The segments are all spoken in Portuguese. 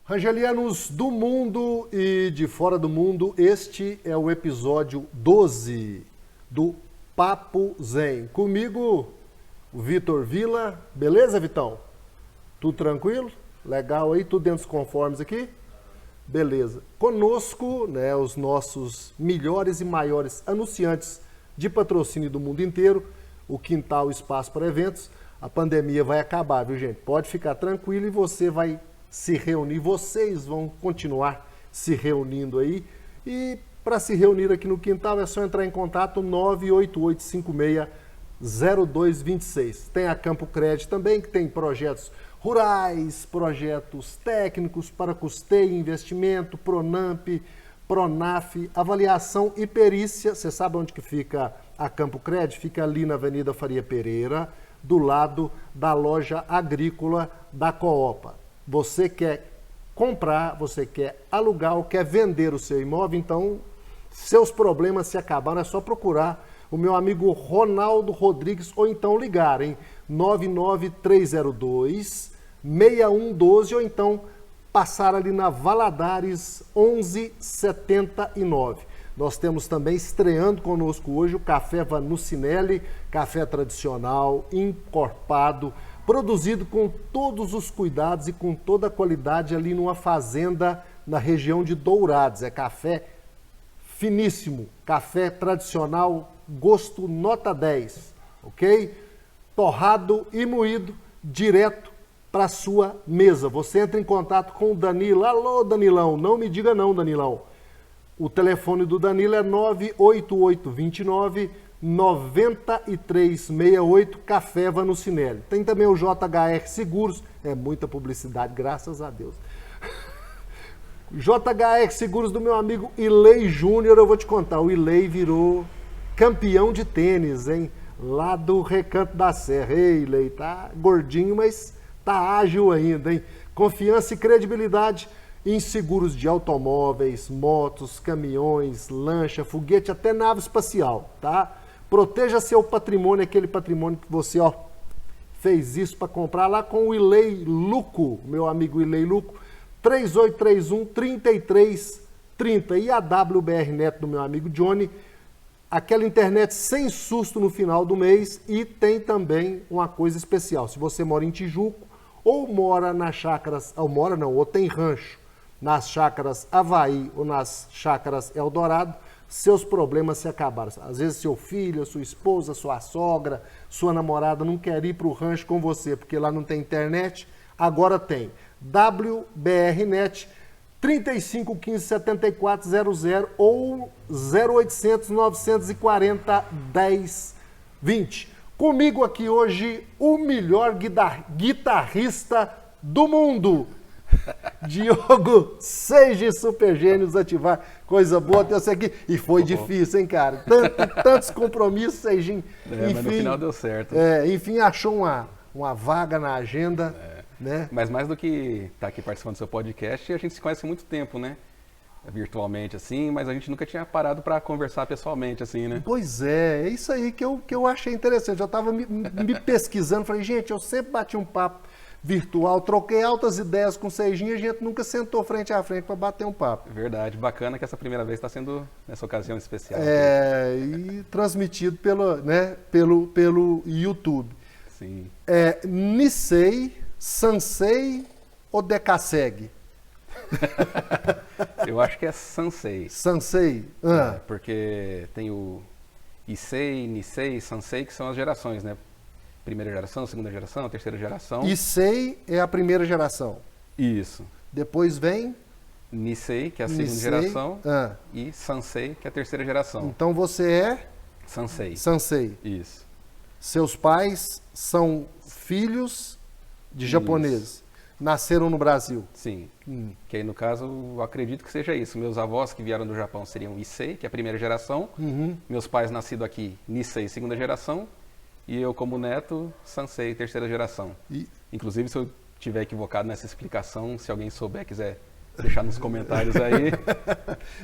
Rangelianos do mundo e de fora do mundo, este é o episódio 12 do Papo Zen. Comigo, o Vitor Vila. Beleza, Vitão? Tudo tranquilo? Legal aí? Tudo dentro dos conformes aqui? Beleza. Conosco, né, os nossos melhores e maiores anunciantes de patrocínio do mundo inteiro, o Quintal Espaço para Eventos. A pandemia vai acabar, viu, gente? Pode ficar tranquilo e você vai se reunir, vocês vão continuar se reunindo aí. E para se reunir aqui no Quintal é só entrar em contato 988560226. Tem a Campo Crédito também, que tem projetos rurais, projetos técnicos para custeio, investimento, Pronamp, Pronaf, avaliação e perícia. Você sabe onde que fica a Campo Crédito? Fica ali na Avenida Faria Pereira, do lado da loja agrícola da Coopa. Você quer comprar, você quer alugar ou quer vender o seu imóvel, então seus problemas se acabaram, é só procurar o meu amigo Ronaldo Rodrigues ou então ligar, hein? 99302-6112 ou então passar ali na Valadares 1179. Nós temos também estreando conosco hoje o Café Vanucinelli, café tradicional, encorpado, produzido com todos os cuidados e com toda a qualidade ali numa fazenda na região de Dourados. É café finíssimo, café tradicional, gosto nota 10, ok? Torrado e moído direto para sua mesa. Você entra em contato com o Danilo. Alô, Danilão, não me diga não, Danilão. O telefone do Danilo é 98829-9368, Café Vanucinelli. Tem também o JHR Seguros, é muita publicidade, graças a Deus. JHR Seguros do meu amigo Ilei Júnior, eu vou te contar, o Ilei virou campeão de tênis, hein? Lá do Recanto da Serra. Ei, Ilei, tá gordinho, mas tá ágil ainda, hein? Confiança e credibilidade em seguros de automóveis, motos, caminhões, lancha, foguete, até nave espacial, tá? Proteja seu patrimônio, aquele patrimônio que você, fez isso para comprar lá com o Ilei Luco, meu amigo Ilei Luco, 3831-3330. E a WBR Net do meu amigo Johnny, aquela internet sem susto no final do mês. E tem também uma coisa especial, se você mora em Tijuco ou mora nas chácaras, ou tem rancho, nas chácaras Havaí ou nas chácaras Eldorado, seus problemas se acabaram. Às vezes seu filho, sua esposa, sua sogra, sua namorada não quer ir para o rancho com você, porque lá não tem internet. Agora tem. WBRnet 3515-7400 ou 0800-940-1020. Comigo aqui hoje o melhor guitarrista do mundo, Diogo Seiji, Super Gênios Ativar. Coisa boa ter você aqui. E foi difícil, hein, cara? Tantos compromissos, Seijinho. Enfim, mas no final deu certo. Enfim, achou uma vaga na agenda. Né? Mas mais do que estar aqui participando do seu podcast, a gente se conhece há muito tempo, né? Virtualmente, assim, mas a gente nunca tinha parado para conversar pessoalmente, assim, né? Pois é isso aí que eu achei interessante. Eu estava me pesquisando, falei, gente, eu sempre bati um papo virtual, troquei altas ideias com o Seijinho e a gente nunca sentou frente a frente para bater um papo. Verdade, bacana que essa primeira vez está sendo nessa ocasião especial. E transmitido pelo YouTube. Sim. Nisei, Sansei ou Decassegue? Eu acho que é Sansei. Sansei? Porque tem o Issei, Nisei, Sansei, que são as gerações, né? Primeira geração, segunda geração, terceira geração. Issei é a primeira geração. Isso. Depois vem? Nisei, que é a segunda geração. E Sansei, que é a terceira geração. Então você é? Sansei. Sansei. Isso. Seus pais são filhos de japoneses. Nasceram no Brasil. Sim. Que aí, no caso, eu acredito que seja isso. Meus avós que vieram do Japão seriam Issei, que é a primeira geração. Meus pais nascidos aqui, Nisei, segunda geração. E eu, como neto, Sansei, terceira geração. Inclusive, se eu estiver equivocado nessa explicação, se alguém souber, quiser deixar nos comentários aí,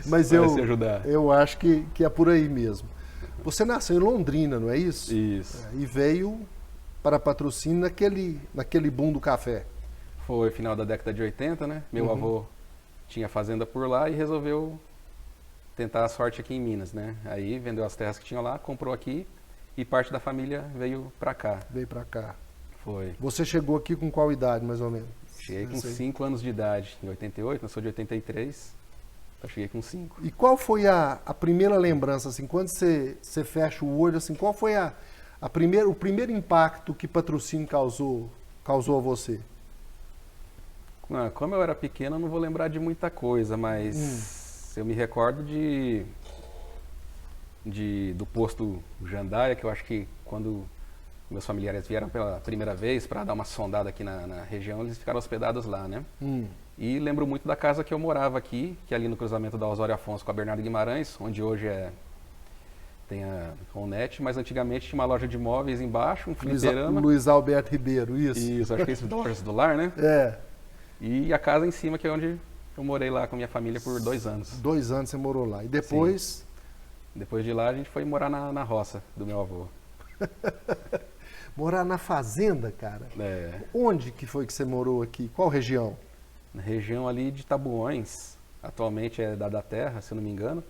mas vai se ajudar. Eu acho que é por aí mesmo. Você nasceu em Londrina, não é isso? Isso. E veio para Patrocínio naquele boom do café. Foi final da década de 80, né? Meu avô tinha fazenda por lá e resolveu tentar a sorte aqui em Minas, né? Aí vendeu as terras que tinha lá, comprou aqui e parte da família veio para cá. Veio para cá. Foi. Você chegou aqui com qual idade, mais ou menos? Cheguei com 5 anos de idade, em 88, eu sou de 83, eu cheguei com 5. E qual foi a primeira lembrança, assim, quando você fecha o olho, assim, qual foi o primeiro impacto que Patrocínio causou a você? Como eu era pequeno, eu não vou lembrar de muita coisa, mas eu me recordo do posto Jandaia, que eu acho que quando meus familiares vieram pela primeira vez para dar uma sondada aqui na região, eles ficaram hospedados lá, né? E lembro muito da casa que eu morava aqui, que é ali no cruzamento da Osório Afonso com a Bernardo Guimarães, onde hoje tem a Onet, mas antigamente tinha uma loja de móveis embaixo, um fliperama. Luiz Alberto Ribeiro, isso? Isso, acho que é isso, Lojas do Lar, né? É. E a casa em cima, que é onde eu morei lá com a minha família por 2 anos. 2 anos você morou lá. E depois? Sim. Depois de lá, a gente foi morar na roça do meu avô. Morar na fazenda, cara? É. Onde que foi que você morou aqui? Qual região? Na região ali de Tabuões. Atualmente é da Terra, se eu não me engano.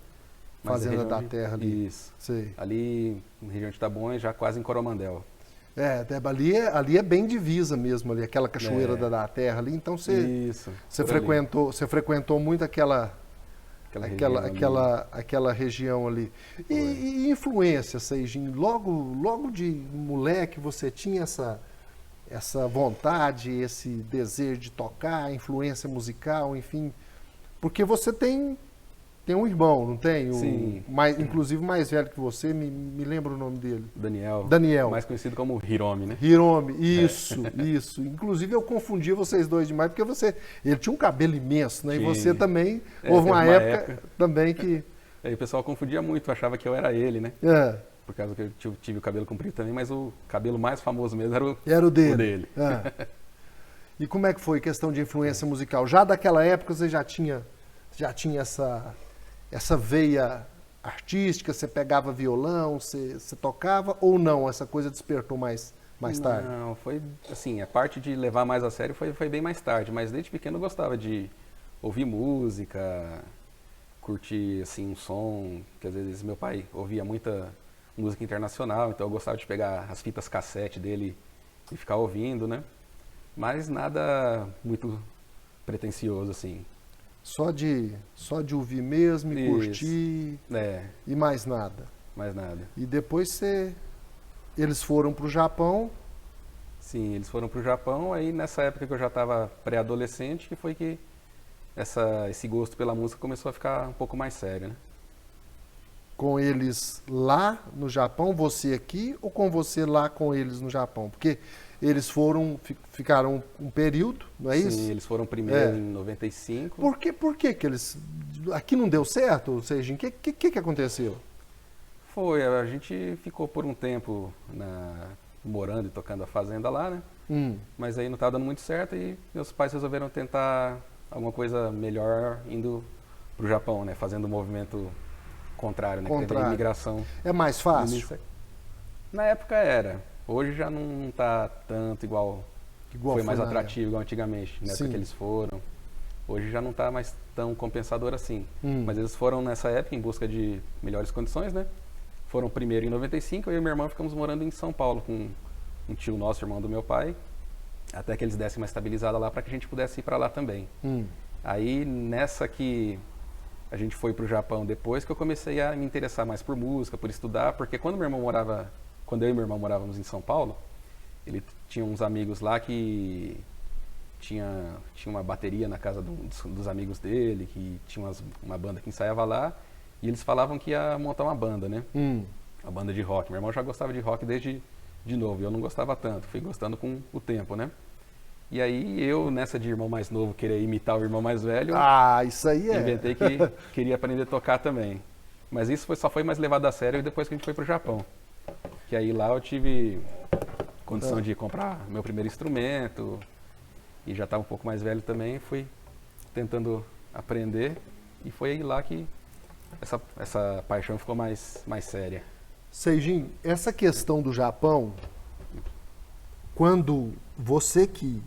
Fazenda da Terra ali. Isso. Sei. Ali, na região de Tabuões, já quase em Coromandel. Ali é bem divisa mesmo, ali, aquela cachoeira da Terra ali. Então você frequentou muito aquela região ali. E influência, Seijinho? Logo de moleque você tinha essa vontade, esse desejo de tocar, influência musical, enfim. Porque você tem um irmão, não tem? Sim. Inclusive mais velho que você, me lembra o nome dele. Daniel. Mais conhecido como Hiromi, né? Hiromi, isso. Inclusive eu confundia vocês dois demais, porque ele tinha um cabelo imenso, né? E você também, houve uma época também que... Aí o pessoal confundia muito, achava que eu era ele, né? É. Por causa que eu tive o cabelo comprido também, mas o cabelo mais famoso mesmo era o dele. O dele. É. E como é que foi a questão de influência musical? Já daquela época você já tinha essa veia artística, você pegava violão, você tocava ou não? Essa coisa despertou mais tarde? Não, foi assim, a parte de levar mais a sério foi bem mais tarde, mas desde pequeno eu gostava de ouvir música, curtir assim um som, que às vezes meu pai ouvia muita música internacional, então eu gostava de pegar as fitas cassete dele e ficar ouvindo, né? Mas nada muito pretensioso assim. Só de ouvir mesmo e curtir e mais nada. Mais nada. E depois eles foram para o Japão? Sim, eles foram para o Japão, aí nessa época que eu já estava pré-adolescente, que foi que esse gosto pela música começou a ficar um pouco mais sério, né? Com eles lá no Japão, você aqui, ou com você lá com eles no Japão? Porque eles ficaram um período, não é isso? Sim, eles foram primeiro em 95. Por que eles... Aqui não deu certo, ou seja, o que aconteceu? A gente ficou por um tempo morando e tocando a fazenda lá, né? Mas aí não estava dando muito certo e meus pais resolveram tentar alguma coisa melhor indo para o Japão, né? Fazendo um movimento contrário, né? Que teve a imigração. É mais fácil? Na época era. Hoje já não está tanto igual foi mais atrativo, igual antigamente, na época que eles foram. Hoje já não está mais tão compensador assim. Mas eles foram nessa época em busca de melhores condições, né? Foram primeiro em 95, eu e minha irmã ficamos morando em São Paulo com um tio nosso, irmão do meu pai, até que eles dessem uma estabilizada lá para que a gente pudesse ir para lá também. Aí nessa que a gente foi para o Japão depois que eu comecei a me interessar mais por música, por estudar, porque quando eu e meu irmão morávamos em São Paulo, ele tinha uns amigos lá que tinha uma bateria na casa dos amigos dele, que tinha uma banda que ensaiava lá, e eles falavam que ia montar uma banda, né? Uma banda de rock. Meu irmão já gostava de rock desde de novo, e eu não gostava tanto, fui gostando com o tempo, né? E aí eu, nessa de irmão mais novo, querer imitar o irmão mais velho, isso aí inventei que queria aprender a tocar também. Mas isso só foi mais levado a sério depois que a gente foi pro Japão. Que aí lá eu tive condição de comprar meu primeiro instrumento, e já estava um pouco mais velho também, fui tentando aprender, e foi aí lá que essa paixão ficou mais séria. Seijinho, essa questão do Japão, quando você que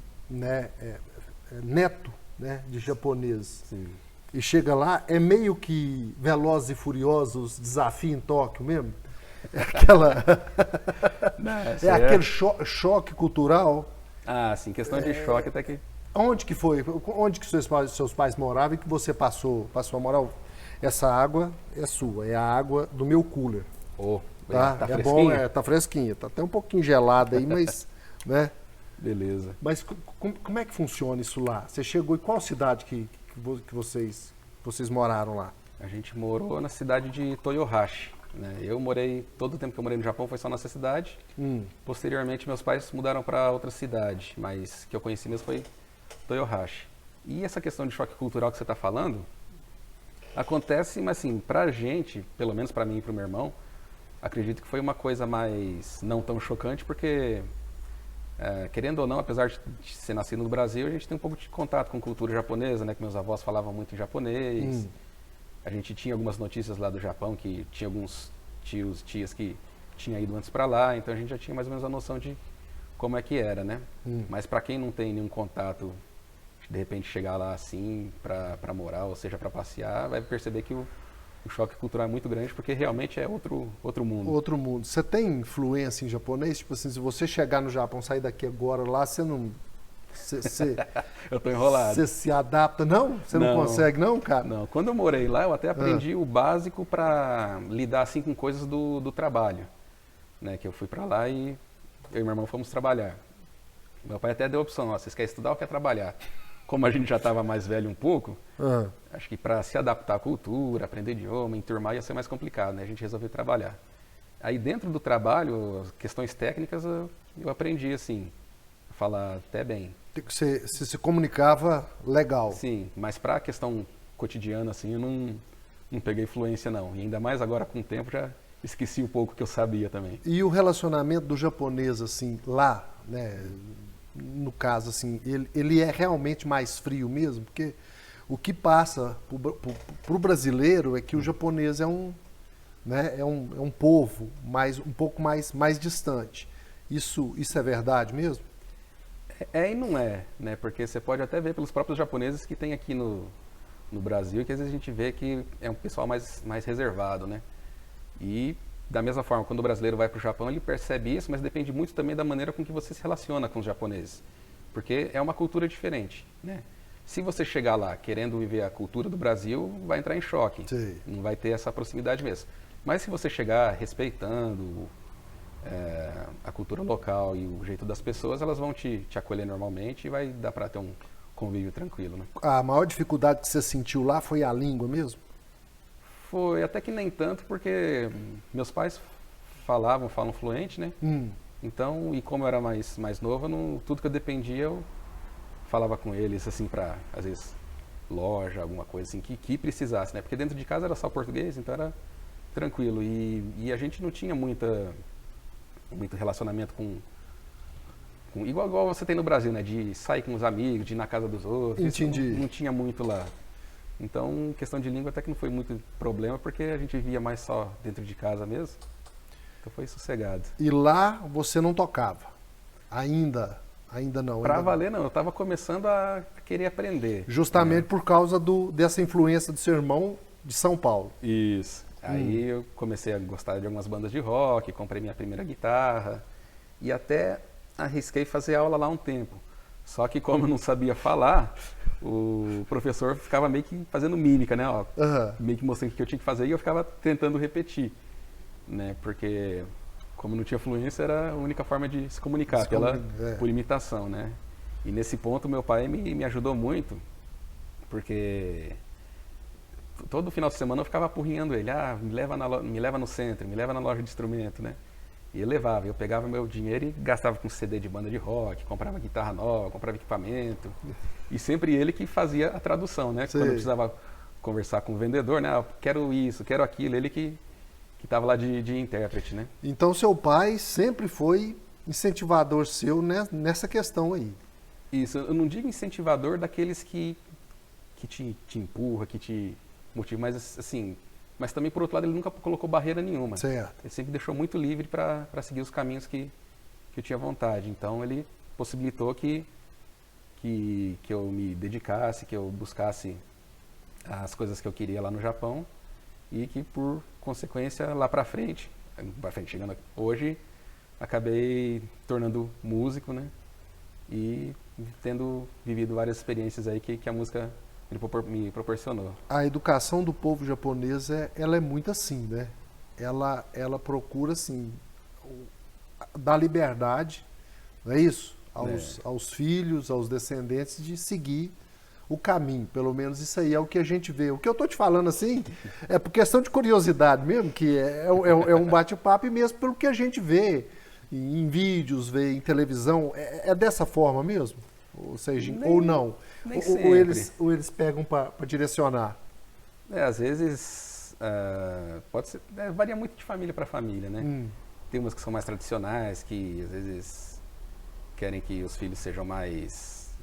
neto, né, de japonês. Sim. E chega lá, é meio que Velozes e Furiosos, Desafio em Tóquio mesmo. É aquela... Não, aquele choque cultural. Ah, sim, questão de choque até que... Onde que foi? Onde que seus pais moravam e que você passou a morar? Essa água é sua, é a água do meu cooler. Oh, Tá, tá é fresquinho? bom, tá fresquinha. Tá até um pouquinho gelada aí, mas... né? Beleza. Mas como é que funciona isso lá? Você chegou em qual cidade que vocês moraram lá? A gente morou na cidade de Toyohashi, né? Todo o tempo que eu morei no Japão foi só nessa cidade. Posteriormente, meus pais mudaram para outra cidade, mas que eu conheci mesmo foi Toyohashi. E essa questão de choque cultural que você está falando, acontece, mas assim, pra gente, pelo menos para mim e pro meu irmão, acredito que foi uma coisa mais não tão chocante, porque, querendo ou não, apesar de ser nascido no Brasil, a gente tem um pouco de contato com cultura japonesa, né? Que meus avós falavam muito em japonês. A gente tinha algumas notícias lá do Japão, que tinha alguns tias que tinham ido antes para lá, então a gente já tinha mais ou menos a noção de como é que era, né? Mas para quem não tem nenhum contato, de repente chegar lá assim para morar, ou seja, para passear, vai perceber que o choque cultural é muito grande, porque realmente é outro mundo. Outro mundo. Você tem influência em japonês? Tipo assim, se você chegar no Japão, sair daqui agora, lá você não... Eu tô enrolado. Você se adapta, não? Você não consegue, não, cara? Não, quando eu morei lá, eu até aprendi o básico para lidar assim com coisas do trabalho, né? Que eu fui para lá e eu e meu irmão fomos trabalhar. Meu pai até deu a opção, ó, vocês querem estudar ou quer trabalhar? Como a gente já estava mais velho um pouco, acho que para se adaptar à cultura, aprender idioma, enturmar ia ser mais complicado, né? A gente resolveu trabalhar. Aí dentro do trabalho, questões técnicas, eu aprendi assim, a falar até bem. Você se comunicava legal. Sim, mas para a questão cotidiana, assim, eu não peguei fluência não. E ainda mais agora com o tempo já esqueci um pouco que eu sabia também. E o relacionamento do japonês, assim, lá, né? No caso, assim, ele é realmente mais frio mesmo? Porque o que passa pro brasileiro é que o japonês é um povo um pouco mais distante. Isso é verdade mesmo? É e não é, né? Porque você pode até ver pelos próprios japoneses que tem aqui no Brasil, que às vezes a gente vê que é um pessoal mais reservado, né? E da mesma forma, quando o brasileiro vai para o Japão, ele percebe isso, mas depende muito também da maneira com que você se relaciona com os japoneses. Porque é uma cultura diferente, né? Se você chegar lá querendo viver a cultura do Brasil, vai entrar em choque. Sim. Não vai ter essa proximidade mesmo. Mas se você chegar respeitando a cultura local e o jeito das pessoas, elas vão te acolher normalmente e vai dar para ter um convívio tranquilo, né? A maior dificuldade que você sentiu lá foi a língua mesmo? Foi até que nem tanto, porque meus pais falam fluente, né? Então, e como eu era mais novo, tudo que eu dependia, eu falava com eles, assim, para, às vezes, loja, alguma coisa assim, que precisasse, né? Porque dentro de casa era só português, então era tranquilo. E a gente não tinha muito relacionamento com igual você tem no Brasil, né? De sair com os amigos, de ir na casa dos outros. Entendi. Não tinha muito lá. Então, questão de língua até que não foi muito problema, porque a gente vivia mais só dentro de casa mesmo. Então foi sossegado. E lá você não tocava? Ainda não? Pra ainda valer, não. Eu estava começando a querer aprender. Justamente por causa dessa influência do seu irmão de São Paulo. Isso. Aí eu comecei a gostar de algumas bandas de rock, comprei minha primeira guitarra e até arrisquei fazer aula lá um tempo. Só que como eu não sabia falar, o professor ficava meio que fazendo mímica, né? Ó, meio que mostrando o que eu tinha que fazer e eu ficava tentando repetir, né? Porque como não tinha fluência, era a única forma de se comunicar, por imitação, né? E nesse ponto meu pai me ajudou muito, porque todo final de semana eu ficava apurrinhando ele, me leva no centro, me leva na loja de instrumento, né? E ele levava, eu pegava meu dinheiro e gastava com CD de banda de rock, comprava guitarra nova, comprava equipamento. E sempre ele que fazia a tradução, né? Sim. Quando eu precisava conversar com o vendedor, né? Quero isso, quero aquilo, ele que estava lá de intérprete, né? Então seu pai sempre foi incentivador seu nessa questão aí. Isso, eu não digo incentivador daqueles que te empurra, que te motiva, mas assim... Mas também, por outro lado, ele nunca colocou barreira nenhuma. Certo. Ele sempre deixou muito livre para seguir os caminhos que eu tinha vontade. Então, ele possibilitou que que eu me dedicasse, que eu buscasse as coisas que eu queria lá no Japão e que, por consequência, lá para frente, chegando hoje, acabei tornando músico, né? E tendo vivido várias experiências aí que a música me proporcionou. A educação do povo japonês, ela é muito assim, né? Ela procura, assim, dar liberdade, não é isso? Aos filhos, aos descendentes, de seguir o caminho. Pelo menos isso aí é o que a gente vê. O que eu estou te falando, assim, é por questão de curiosidade mesmo, que é um bate-papo, e mesmo pelo que a gente vê em vídeos, vê em televisão. É dessa forma mesmo? Ou seja, ou não? Ou eles pegam para direcionar? Às vezes, pode ser, varia muito de família para família, né? Tem umas que são mais tradicionais, que às vezes querem que os filhos sejam mais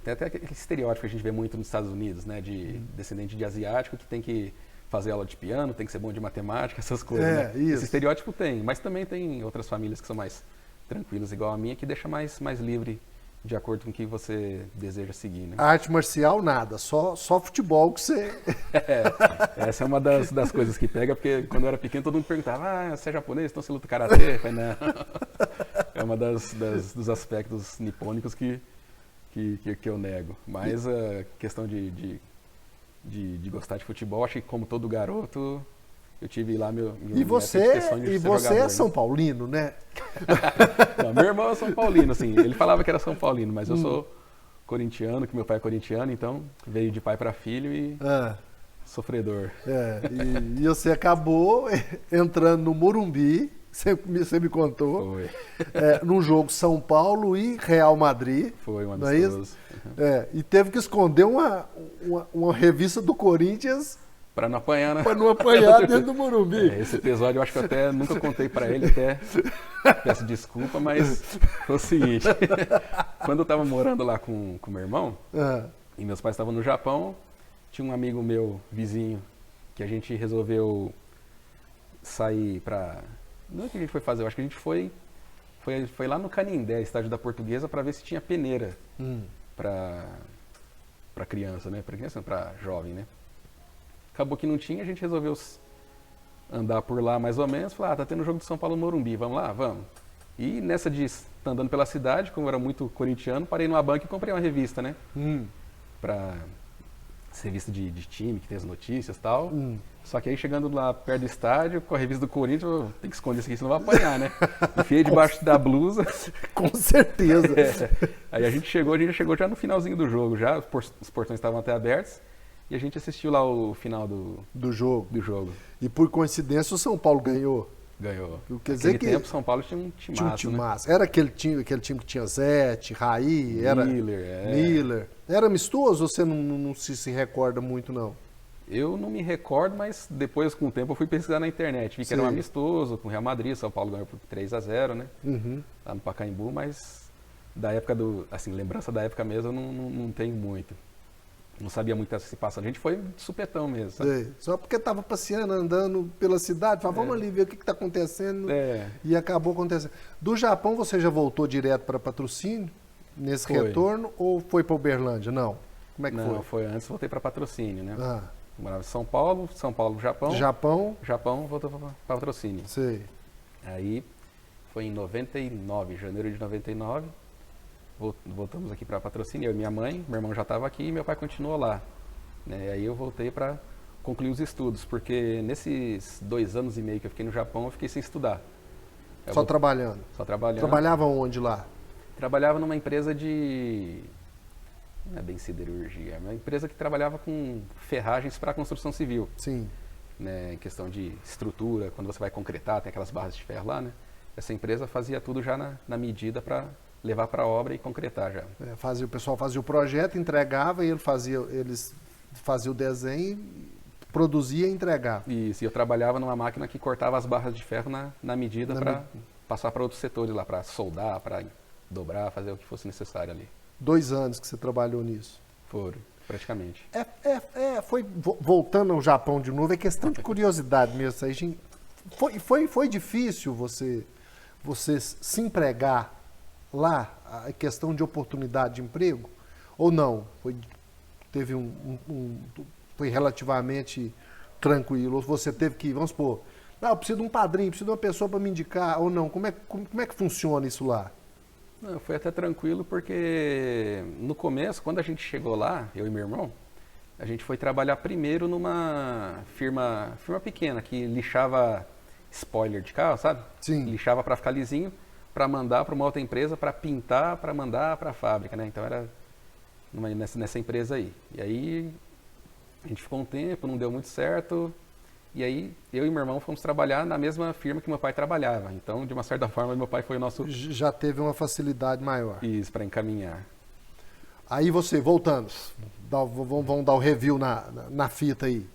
tem até aquele estereótipo que a gente vê muito nos Estados Unidos, né? De descendente de asiático que tem que fazer aula de piano, tem que ser bom de matemática, essas coisas, né? Isso. Esse estereótipo tem, mas também tem outras famílias que são mais tranquilas, igual a minha, que deixa mais livre de acordo com o que você deseja seguir, né? A arte marcial, nada, só futebol que você... Essa é uma das coisas que pega, porque quando eu era pequeno todo mundo perguntava, você é japonês, então você luta karatê? Eu falei, não. É uma dos aspectos nipônicos que eu nego. Mas a questão de gostar de futebol, acho que como todo garoto, eu tive lá E você jogador, é São Paulino, né? Não, meu irmão é São Paulino, assim, ele falava que era São Paulino, mas eu sou corintiano, que meu pai é corintiano, então veio de pai para filho e sofredor. E você acabou entrando no Morumbi, você me contou, Foi. Num jogo São Paulo e Real Madrid. Foi um não é isso? amistoso. E teve que esconder uma revista do Corinthians para não apanhar, né? Para não apanhar dentro do Morumbi. Esse episódio eu acho que eu até nunca contei para ele, até peço desculpa, mas foi o seguinte. Quando eu estava morando lá com meu irmão, e meus pais estavam no Japão, tinha um amigo meu, vizinho, que a gente resolveu sair para... Não é que a gente foi fazer, eu acho que a gente foi lá no Canindé, estádio da Portuguesa, para ver se tinha peneira para criança, né? Para criança, para jovem, né? Acabou que não tinha, a gente resolveu andar por lá mais ou menos, falar, tá tendo jogo do São Paulo no Morumbi, vamos lá? Vamos. E nessa de estar andando pela cidade, como eu era muito corintiano, parei numa banca e comprei uma revista, né? Pra revista de time, que tem as notícias e tal. Só que aí chegando lá perto do estádio, com a revista do Corinthians, eu tenho que esconder isso aqui, senão vai apanhar, né? Enfiei debaixo da blusa. Com certeza. Aí a gente chegou já no finalzinho do jogo, já, os portões estavam até abertos. E a gente assistiu lá o final do jogo. E por coincidência o São Paulo ganhou. Ganhou. Quer dizer Naquele tempo São Paulo tinha um timaço, né? Era aquele time que tinha Zete, Raí, era Miller. Era amistoso ou você não se recorda muito, não? Eu não me recordo, mas depois, com o tempo, eu fui pesquisar na internet. Vi que era um amistoso com o Real Madrid, São Paulo ganhou por 3-0, né? Lá no Pacaembu, mas da época lembrança da época mesmo, eu não tenho muito. Não sabia muito dessa situação. A gente foi de supetão mesmo, sabe? Só porque estava passeando, andando pela cidade, falava, vamos ali ver o que está acontecendo. E acabou acontecendo. Do Japão, você já voltou direto para Patrocínio, nesse retorno, ou foi para Uberlândia? Não. Como é que foi? Não, foi antes, voltei para Patrocínio, né? Eu morava em São Paulo, Japão. Japão, voltou para Patrocínio. Sei. Aí, foi em 99, janeiro de 99. Voltamos aqui para Patrocínio, eu e minha mãe, meu irmão já estava aqui e meu pai continuou lá. Né? Aí eu voltei para concluir os estudos, porque nesses 2 anos e meio que eu fiquei no Japão, eu fiquei sem estudar. Só trabalhando? Só trabalhando. Trabalhava onde lá? Trabalhava numa empresa de... Não é bem siderurgia, é uma empresa que trabalhava com ferragens para construção civil. Sim. Né? Em questão de estrutura, quando você vai concretar, tem aquelas barras de ferro lá, né? Essa empresa fazia tudo já na medida para levar para a obra e concretar já. O pessoal fazia o projeto, entregava e eles faziam o desenho, produzia e entregava. Isso, e eu trabalhava numa máquina que cortava as barras de ferro na medida para passar para outros setores lá, para soldar, para dobrar, fazer o que fosse necessário ali. 2 anos que você trabalhou nisso? Foram, praticamente. Voltando ao Japão de novo, é questão de curiosidade mesmo. Aí, gente, foi difícil você se empregar lá a questão de oportunidade de emprego? Ou não? Teve foi relativamente tranquilo? Ou você teve que, vamos supor, eu preciso de um padrinho, preciso de uma pessoa para me indicar, ou não? Como é que funciona isso lá? Não, foi até tranquilo porque no começo, quando a gente chegou lá, eu e meu irmão, a gente foi trabalhar primeiro numa firma pequena que lixava spoiler de carro, sabe? Sim. Lixava para ficar lisinho, para mandar para uma outra empresa, para pintar, para mandar para a fábrica, né? Então era nessa empresa aí. E aí a gente ficou um tempo, não deu muito certo. E aí eu e meu irmão fomos trabalhar na mesma firma que meu pai trabalhava. Então, de uma certa forma, meu pai foi o nosso... Já teve uma facilidade maior. Isso, para encaminhar. Aí você, voltando, vamos dar o review na fita aí.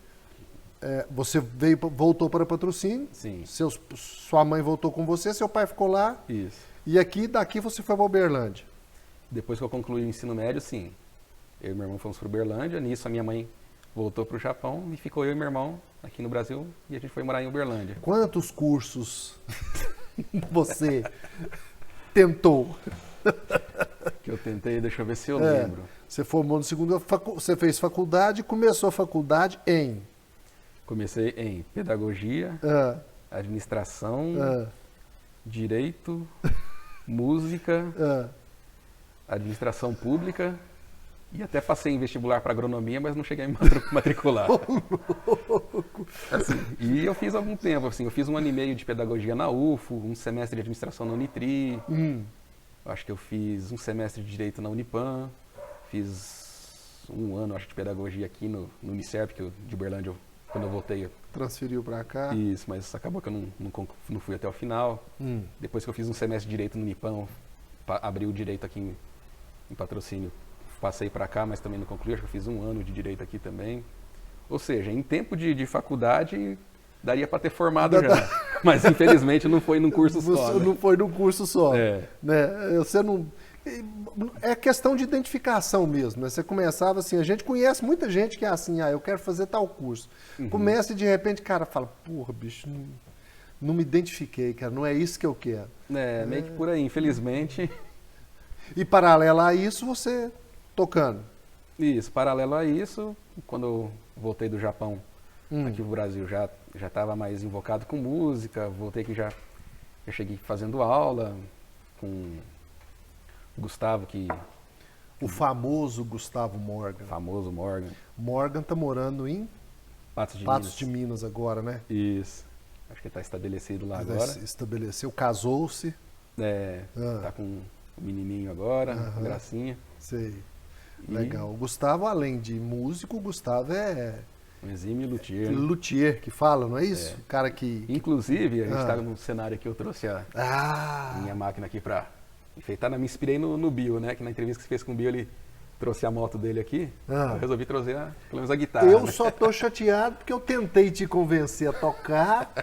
Você voltou para Patrocínio, Sim. Sua mãe voltou com você, seu pai ficou lá. Isso. E daqui você foi para Uberlândia. Depois que eu concluí o ensino médio, sim. Eu e meu irmão fomos para Uberlândia, nisso a minha mãe voltou para o Japão e ficou eu e meu irmão aqui no Brasil e a gente foi morar em Uberlândia. Quantos cursos você tentou? Que eu tentei, deixa eu ver se eu lembro. Você formou no segundo, você fez faculdade, começou a faculdade em? Comecei em pedagogia, administração, direito, música, administração pública e até passei em vestibular para agronomia, mas não cheguei a me matricular. Assim, e eu fiz algum tempo, assim, eu fiz 1 ano e meio de pedagogia na UFO, um semestre de administração na Unitri, acho que eu fiz um semestre de direito na Unipan, fiz 1 ano, acho, de pedagogia aqui no Unicerp, de Uberlândia, quando eu voltei. Transferiu para cá. Isso, mas acabou que eu não fui até o final. Depois que eu fiz um semestre de direito no Unipan, abri o direito aqui em Patrocínio. Passei para cá, mas também não concluí, acho que eu fiz 1 ano de direito aqui também. Ou seja, em tempo de faculdade, daria para ter formado já. Mas infelizmente não foi num curso só. Você não foi num curso só. Né? Você não... É questão de identificação mesmo, né? Você começava assim, a gente conhece muita gente que é assim, eu quero fazer tal curso. Começa e de repente o cara fala, porra, bicho, não me identifiquei, cara, não é isso que eu quero. Meio que por aí, infelizmente. E paralelo a isso, você tocando. Isso, paralelo a isso, quando eu voltei do Japão aqui no Brasil, já estava mais invocado com música, voltei aqui já cheguei fazendo aula com Gustavo, o famoso Gustavo Morgan. Famoso Morgan. Morgan tá morando em Patos de Minas agora, né? Isso. Acho que ele está estabelecido lá agora. Estabeleceu, casou-se. Tá com um menininho agora, gracinha. Sei. Legal. O Gustavo, além de músico, o Gustavo é... Um exímio luthier. Luthier, que fala, não é isso? O cara que... Inclusive, a gente está num cenário que eu trouxe a minha máquina aqui para enfeitar. Me inspirei no Bill, né? Que na entrevista que você fez com o Bill, ele trouxe a moto dele aqui. Eu resolvi trazer pelo menos a guitarra. Eu só tô chateado porque eu tentei te convencer a tocar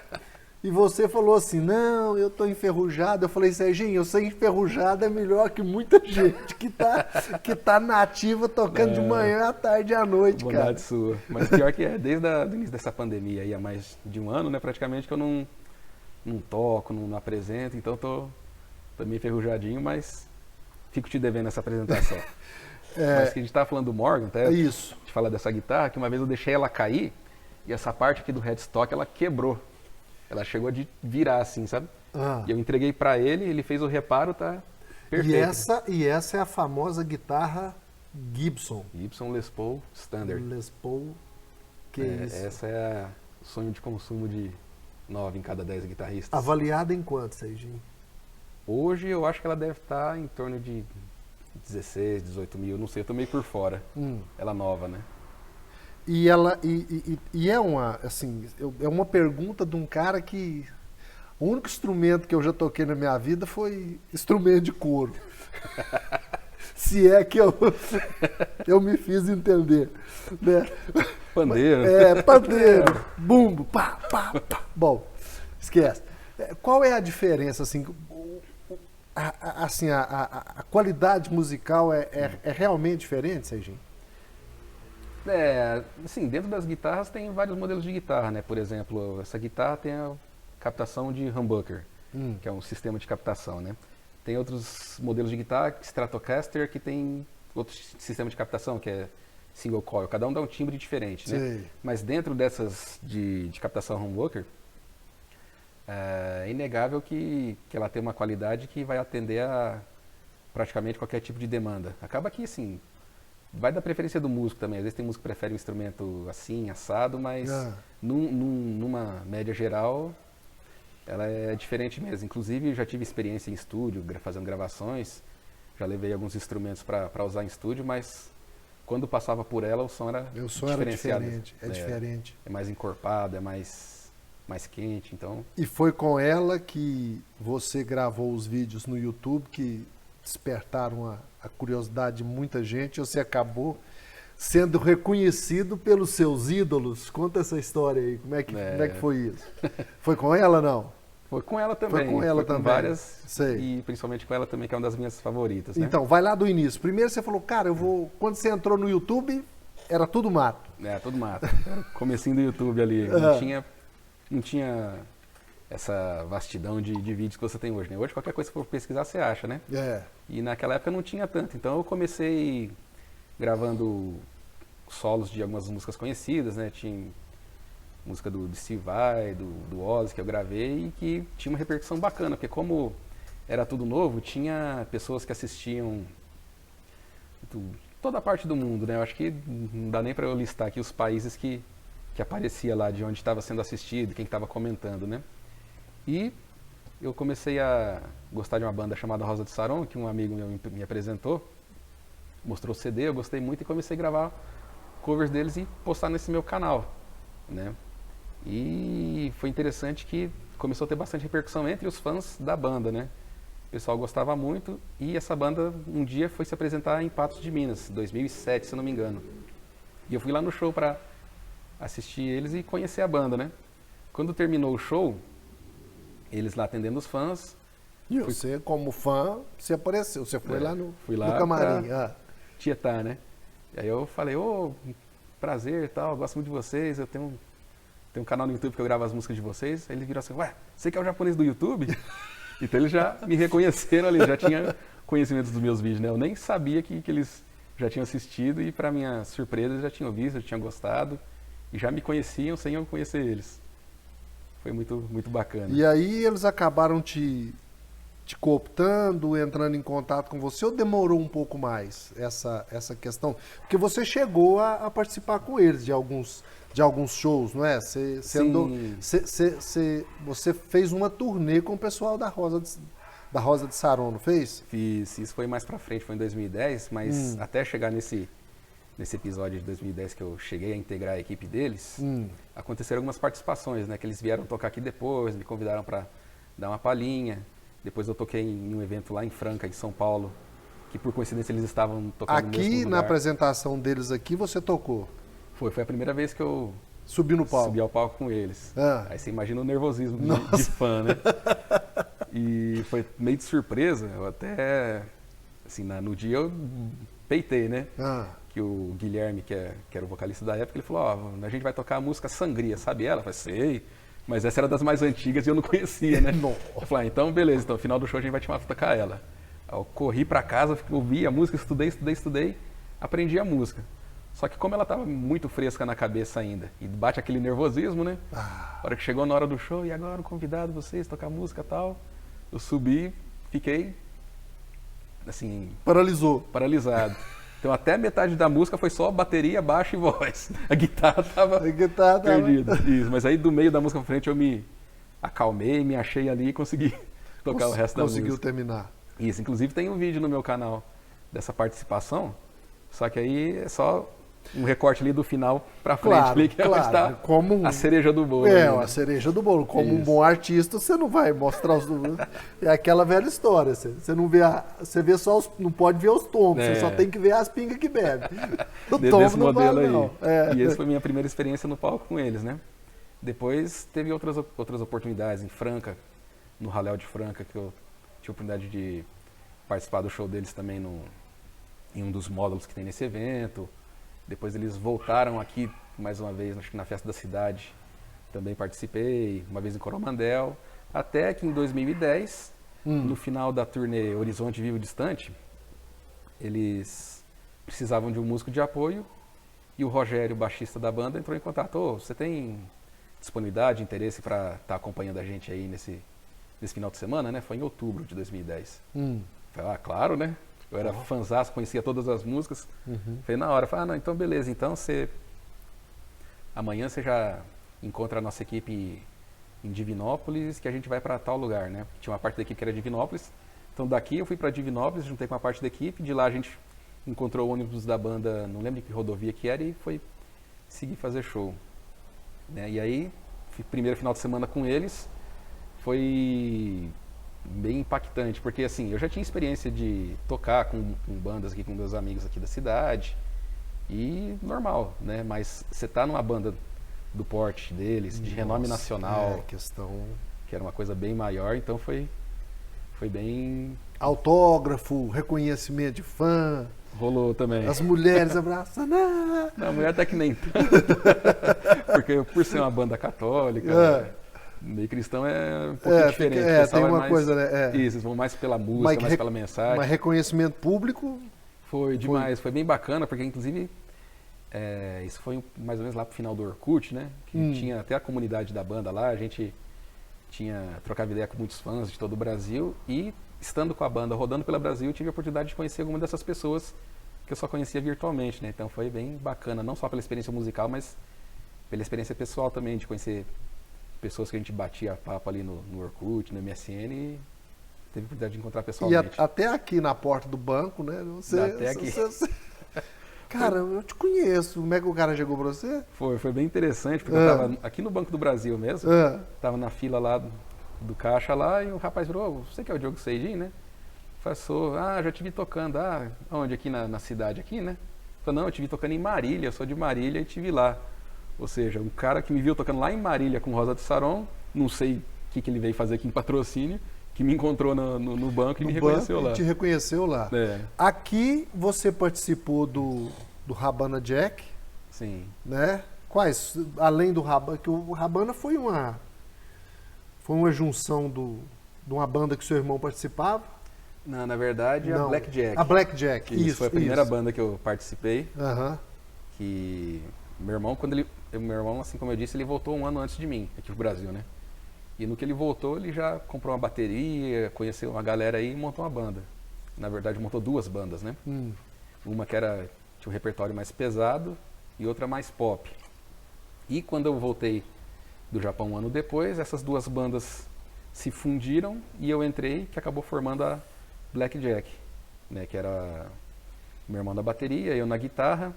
e você falou assim, não, eu tô enferrujado. Eu falei, Serginho, eu sei enferrujado é melhor que muita gente que tá nativa tocando de manhã, à tarde e à noite, cara. Bondade sua. Mas pior que desde o início dessa pandemia aí, há mais de 1 ano, né, praticamente, que eu não toco, não apresento, então tô meio enferrujadinho, mas fico te devendo essa apresentação. Mas que a gente tava falando do Morgan, até isso. Te falar dessa guitarra, que uma vez eu deixei ela cair e essa parte aqui do headstock, ela quebrou. Ela chegou a virar assim, sabe? E eu entreguei pra ele, ele fez o reparo, tá perfeito. E essa é a famosa guitarra Gibson. Gibson Les Paul Standard. Les Paul, isso? Essa é o sonho de consumo de 9 em cada 10 guitarristas. Avaliada em quanto, Serginho? Hoje eu acho que ela deve estar em torno de 16, 18 mil, não sei, eu tô meio por fora. Ela nova, né? E ela é uma, assim, é uma pergunta de um cara que o único instrumento que eu já toquei na minha vida foi instrumento de couro. Se é que eu me fiz entender, né? Pandeiro. Pandeiro, bumbo, pá, pá, pá. Bom, esquece. Qual é a diferença, assim, a qualidade musical é realmente diferente, Serginho? Assim, dentro das guitarras tem vários modelos de guitarra, né? Por exemplo, essa guitarra tem a captação de humbucker, que é um sistema de captação, né? Tem outros modelos de guitarra, Stratocaster, que tem outro sistema de captação, que é single coil. Cada um dá um timbre diferente, né? Sei. Mas dentro dessas de captação humbucker, é inegável que ela tem uma qualidade que vai atender a praticamente qualquer tipo de demanda. Acaba que, assim, vai da preferência do músico também. Às vezes tem músico que prefere um instrumento assim, assado, mas numa média geral, ela é diferente mesmo. Inclusive, já tive experiência em estúdio, fazendo gravações. Já levei alguns instrumentos para usar em estúdio, mas quando passava por ela, o som era diferenciado. Diferente. É mais encorpado, é mais quente, então... E foi com ela que você gravou os vídeos no YouTube que despertaram a curiosidade de muita gente. Você acabou sendo reconhecido pelos seus ídolos. Conta essa história aí, como é que foi isso? Foi com ela, não? Foi com ela também. Foi com ela também. Com várias, sei. E principalmente com ela também, que é uma das minhas favoritas, né? Então, vai lá do início. Primeiro você falou, cara, quando você entrou no YouTube, era tudo mato. Tudo mato. Era o comecinho do YouTube ali. Não tinha essa vastidão de vídeos que você tem hoje, né? Hoje qualquer coisa que for pesquisar, você acha, né? E naquela época não tinha tanto. Então eu comecei gravando solos de algumas músicas conhecidas, né? Tinha música do Steve Vai, do Ozzy que eu gravei e que tinha uma repercussão bacana, porque como era tudo novo, tinha pessoas que assistiam toda a parte do mundo, né? Eu acho que não dá nem para eu listar aqui os países que aparecia lá, de onde estava sendo assistido, quem estava comentando, né? E eu comecei a gostar de uma banda chamada Rosa de Saron, que um amigo meu me apresentou, mostrou o CD, eu gostei muito e comecei a gravar covers deles e postar nesse meu canal, né? E foi interessante que começou a ter bastante repercussão entre os fãs da banda, né? O pessoal gostava muito e essa banda um dia foi se apresentar em Patos de Minas, 2007, se eu não me engano. E eu fui lá no show para assistir eles e conhecer a banda, né? Quando terminou o show, eles lá atendendo os fãs... E você, como fã, você apareceu, você foi lá no camarim. Tietar, né? E aí eu falei, prazer e tal, gosto muito de vocês, eu tenho um canal no YouTube que eu gravo as músicas de vocês. Aí eles viram assim, ué, você que é o japonês do YouTube? Então eles já me reconheceram ali, já tinha conhecimento dos meus vídeos, né? Eu nem sabia que eles já tinham assistido e, para minha surpresa, eles já tinham visto, já tinham gostado e já me conheciam sem eu conhecer eles. Foi muito, muito bacana. E aí eles acabaram te cooptando, entrando em contato com você, ou demorou um pouco mais essa questão? Porque você chegou a participar com eles de alguns shows, não é? Você fez uma turnê com o pessoal da Rosa de Saron, não fez? Fiz, isso foi mais pra frente, foi em 2010, mas até chegar nesse episódio de 2010 que eu cheguei a integrar a equipe deles, aconteceram algumas participações, né? Que eles vieram tocar aqui depois, me convidaram para dar uma palhinha. Depois eu toquei em um evento lá em Franca, em São Paulo, que por coincidência eles estavam tocando no mesmo lugar. Aqui, na apresentação deles aqui, você tocou? Foi a primeira vez que eu subi no palco. Subi ao palco com eles. Aí você imagina o nervosismo de fã, né? E foi meio de surpresa, eu até, assim, no dia eu peitei, né? Que o Guilherme, que era o vocalista da época, ele falou, a gente vai tocar a música Sangria, sabe ela? Eu falei, sei, mas essa era das mais antigas e eu não conhecia, né? Eu falei, então beleza, então no final do show a gente vai te chamar pra tocar ela. Aí eu corri pra casa, ouvi a música, estudei, aprendi a música. Só que como ela estava muito fresca na cabeça ainda, e bate aquele nervosismo, né? A hora que chegou na hora do show, e agora o convidado, vocês, tocar música e tal, eu subi, fiquei, assim... Paralisado. Então até metade da música foi só bateria, baixo e voz. A guitarra estava perdida. Isso, mas aí do meio da música pra frente eu me acalmei, me achei ali e consegui tocar o resto da música. Conseguiu terminar. Isso, inclusive tem um vídeo no meu canal dessa participação, só que aí é só um recorte ali do final pra frente, ali, que está como a cereja do bolo. A cereja do bolo. Como um bom artista, você não vai mostrar os... É aquela velha história, você não vê você vê só não pode ver os tombos, você só tem que ver as pingas que bebe. O tombo não vale, não. E essa foi a minha primeira experiência no palco com eles, né? Depois teve outras oportunidades em Franca, no Ralhau de Franca, que eu tive a oportunidade de participar do show deles também em um dos módulos que tem nesse evento. Depois eles voltaram aqui mais uma vez, acho que na Festa da Cidade, também participei, uma vez em Coromandel, até que em 2010 no final da turnê Horizonte Vivo Distante, eles precisavam de um músico de apoio e o Rogério, baixista da banda, entrou em contato. Ô, você tem disponibilidade, interesse para estar acompanhando a gente aí nesse final de semana, né? Foi em outubro de 2010. Falei, claro, né? Eu era fãzaço, conhecia todas as músicas. Falei, na hora, falei, não, então beleza, então amanhã você já encontra a nossa equipe em Divinópolis, que a gente vai para tal lugar, né? Tinha uma parte da equipe que era Divinópolis. Então daqui eu fui para Divinópolis, juntei com uma parte da equipe, de lá a gente encontrou o ônibus da banda, não lembro que rodovia que era, e foi seguir fazer show. Né? E aí, primeiro final de semana com eles, foi bem impactante, porque assim, eu já tinha experiência de tocar com bandas aqui, com meus amigos aqui da cidade, e normal, né? Mas você tá numa banda do porte deles, de renome nacional, que era uma coisa bem maior, então foi bem... Autógrafo, reconhecimento de fã. Rolou também. As mulheres abraçando. Não, a mulher até que nem tanto. Porque por ser uma banda católica, meio cristão é um pouquinho diferente. Tem uma coisa, né? Isso, eles vão mais pela música, mais pela mensagem. Mas reconhecimento público... Foi demais, foi bem bacana, porque inclusive isso foi mais ou menos lá pro final do Orkut, né? Que tinha até a comunidade da banda lá, a gente trocava ideia com muitos fãs de todo o Brasil e estando com a banda, rodando pelo Brasil, tive a oportunidade de conhecer algumas dessas pessoas que eu só conhecia virtualmente, né? Então foi bem bacana, não só pela experiência musical, mas pela experiência pessoal também, de conhecer pessoas que a gente batia papo ali no Orkut, no MSN e teve a oportunidade de encontrar pessoalmente. E até aqui na porta do banco, né? Até aqui. Cara, eu te conheço. Como é que o cara chegou pra você? Foi bem interessante, porque eu tava aqui no Banco do Brasil mesmo, tava na fila lá do caixa lá, e o rapaz falou, você que é o Diogo Seijin, né? Passou, já te vi tocando, onde? Aqui na cidade aqui, né? Falei, não, eu te vi tocando em Marília, eu sou de Marília e te vi lá. Ou seja, um cara que me viu tocando lá em Marília com Rosa de Saron, não sei o que ele veio fazer aqui em Patrocínio, que me encontrou no banco e me reconheceu lá. Te reconheceu lá. Aqui você participou do Rabana Jack. Sim. Né? Quais? Além do Rabana, que o Rabana foi uma junção de uma banda que seu irmão participava? Não, na verdade, a Black Jack. A Black Jack, isso. Foi a primeira banda que eu participei. Que meu irmão, assim como eu disse, ele voltou um ano antes de mim, aqui pro Brasil, né? E no que ele voltou, ele já comprou uma bateria, conheceu uma galera aí e montou uma banda. Na verdade, montou duas bandas, né? Uma que tinha um repertório mais pesado e outra mais pop. E quando eu voltei do Japão um ano depois, essas duas bandas se fundiram e eu entrei, que acabou formando a Black Jack, né? Que era meu irmão da bateria, eu na guitarra,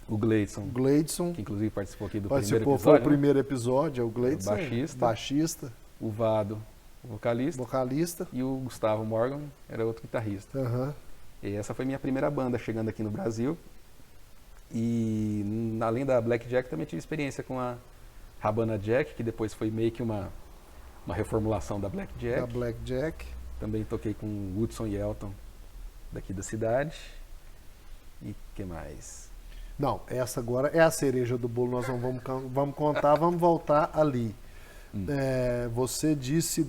o Gleidson, que inclusive participou aqui do primeiro episódio. Foi o primeiro episódio, é o Gleidson, baixista. O Vado, vocalista. E o Gustavo Morgan era outro guitarrista. E essa foi minha primeira banda chegando aqui no Brasil. E além da Black Jack, também tive experiência com a Rabana Jack, que depois foi meio que uma reformulação da Black Jack. Também toquei com o Hudson e Elton, daqui da cidade. E o que mais? Não, essa agora é a cereja do bolo, nós vamos contar, vamos voltar ali. Você disse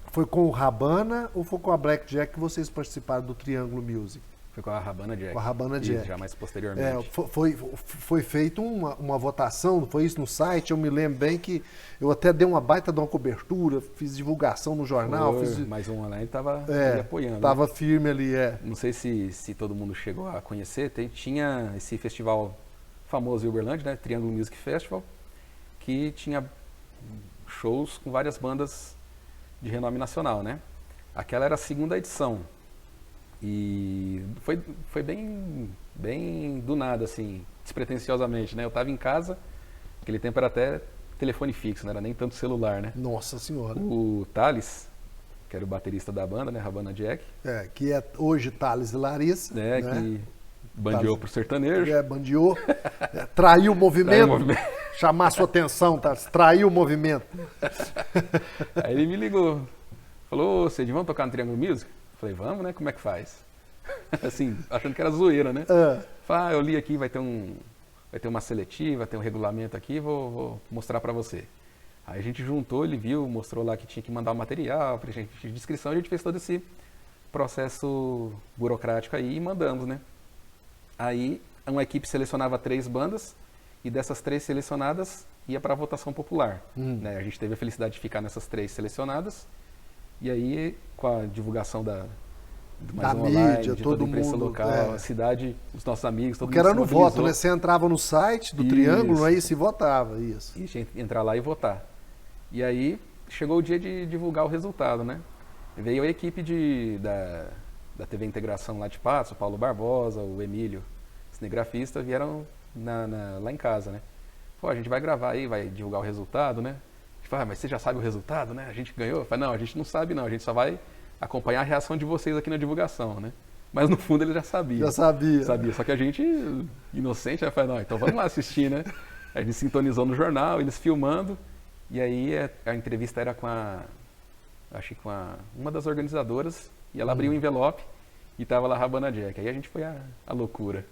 foi com o Rabana ou foi com a Black Jack que vocês participaram do Triângulo Music? Foi com a Rabana Jack. Com a Rabana Jack. Isso, já mais posteriormente. Foi feita uma votação, foi isso no site, eu me lembro bem que eu até dei uma baita de uma cobertura, fiz divulgação no jornal. Mas o online estava apoiando. Estava firme ali, Não sei se todo mundo chegou a conhecer, tinha esse festival famoso em Uberlândia, né, Triângulo Music Festival, que tinha shows com várias bandas de renome nacional, né? Aquela era a segunda edição. E foi bem do nada, assim, despretensiosamente, né? Eu estava em casa, naquele tempo era até telefone fixo, não era nem tanto celular, né? Nossa Senhora. O Thales, que era o baterista da banda, né? Rabana Jack. Que é hoje Thales e Larissa. Né? Que bandeou pro sertanejo. Bandeou. Traiu o movimento. Chamar sua atenção, Thales. Traiu o movimento. Aí ele me ligou. Falou, Cid, vamos tocar no Triângulo Music? Falei, vamos, né? Como é que faz? Assim, achando que era zoeira, né? Falei, eu li aqui, vai ter uma seletiva, tem um regulamento aqui, vou mostrar pra você. Aí a gente juntou, ele viu, mostrou lá que tinha que mandar o material, pra gente de inscrição, a gente fez todo esse processo burocrático aí e mandamos, né? Aí uma equipe selecionava 3 bandas e dessas 3 selecionadas ia para a votação popular. Né? A gente teve a felicidade de ficar nessas 3 selecionadas e aí com a divulgação da mais um online, de toda a imprensa local, a cidade, os nossos amigos, todo mundo porque era se no mobilizou. voto, né? Você entrava no site do Triângulo, aí se votava, isso. E tinha que entrar lá e votar. E aí chegou o dia de divulgar o resultado, né? Veio a equipe da TV Integração lá de Patos, o Paulo Barbosa, o Emílio, cinegrafista, vieram lá em casa, né? Pô, a gente vai gravar aí, vai divulgar o resultado, né? A gente fala, mas você já sabe o resultado, né? A gente ganhou? Eu falei, não, a gente não sabe não, a gente só vai acompanhar a reação de vocês aqui na divulgação, né? Mas no fundo ele já sabia. Já sabia. Sabia, só que a gente, inocente, vai falar, não, então vamos lá assistir, né? A gente sintonizou no jornal, eles filmando, e aí a entrevista era com uma das organizadoras, e ela abriu o envelope e tava lá Rabana Jack. Aí a gente foi a loucura,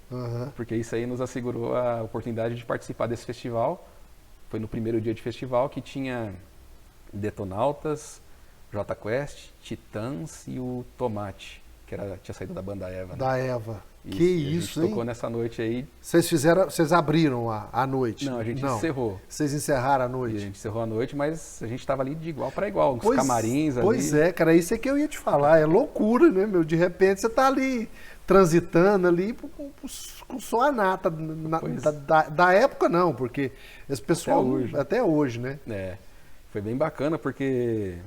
porque isso aí nos assegurou a oportunidade de participar desse festival. Foi no primeiro dia de festival que tinha Detonautas, Jota Quest, Titãs e o Tomate, que tinha saído da banda Eva. Né? Da Eva. Isso, Que e isso, a gente hein? tocou nessa noite aí. Vocês abriram a noite? Não, a gente encerrou. Vocês encerraram a noite? E a gente encerrou a noite, mas a gente estava ali de igual para igual, com os camarins ali. Pois é, cara, isso é que eu ia te falar. É loucura, né, meu? De repente você tá ali transitando ali com só a nata. Da época não, porque esse pessoal até hoje, né? É, foi bem bacana porque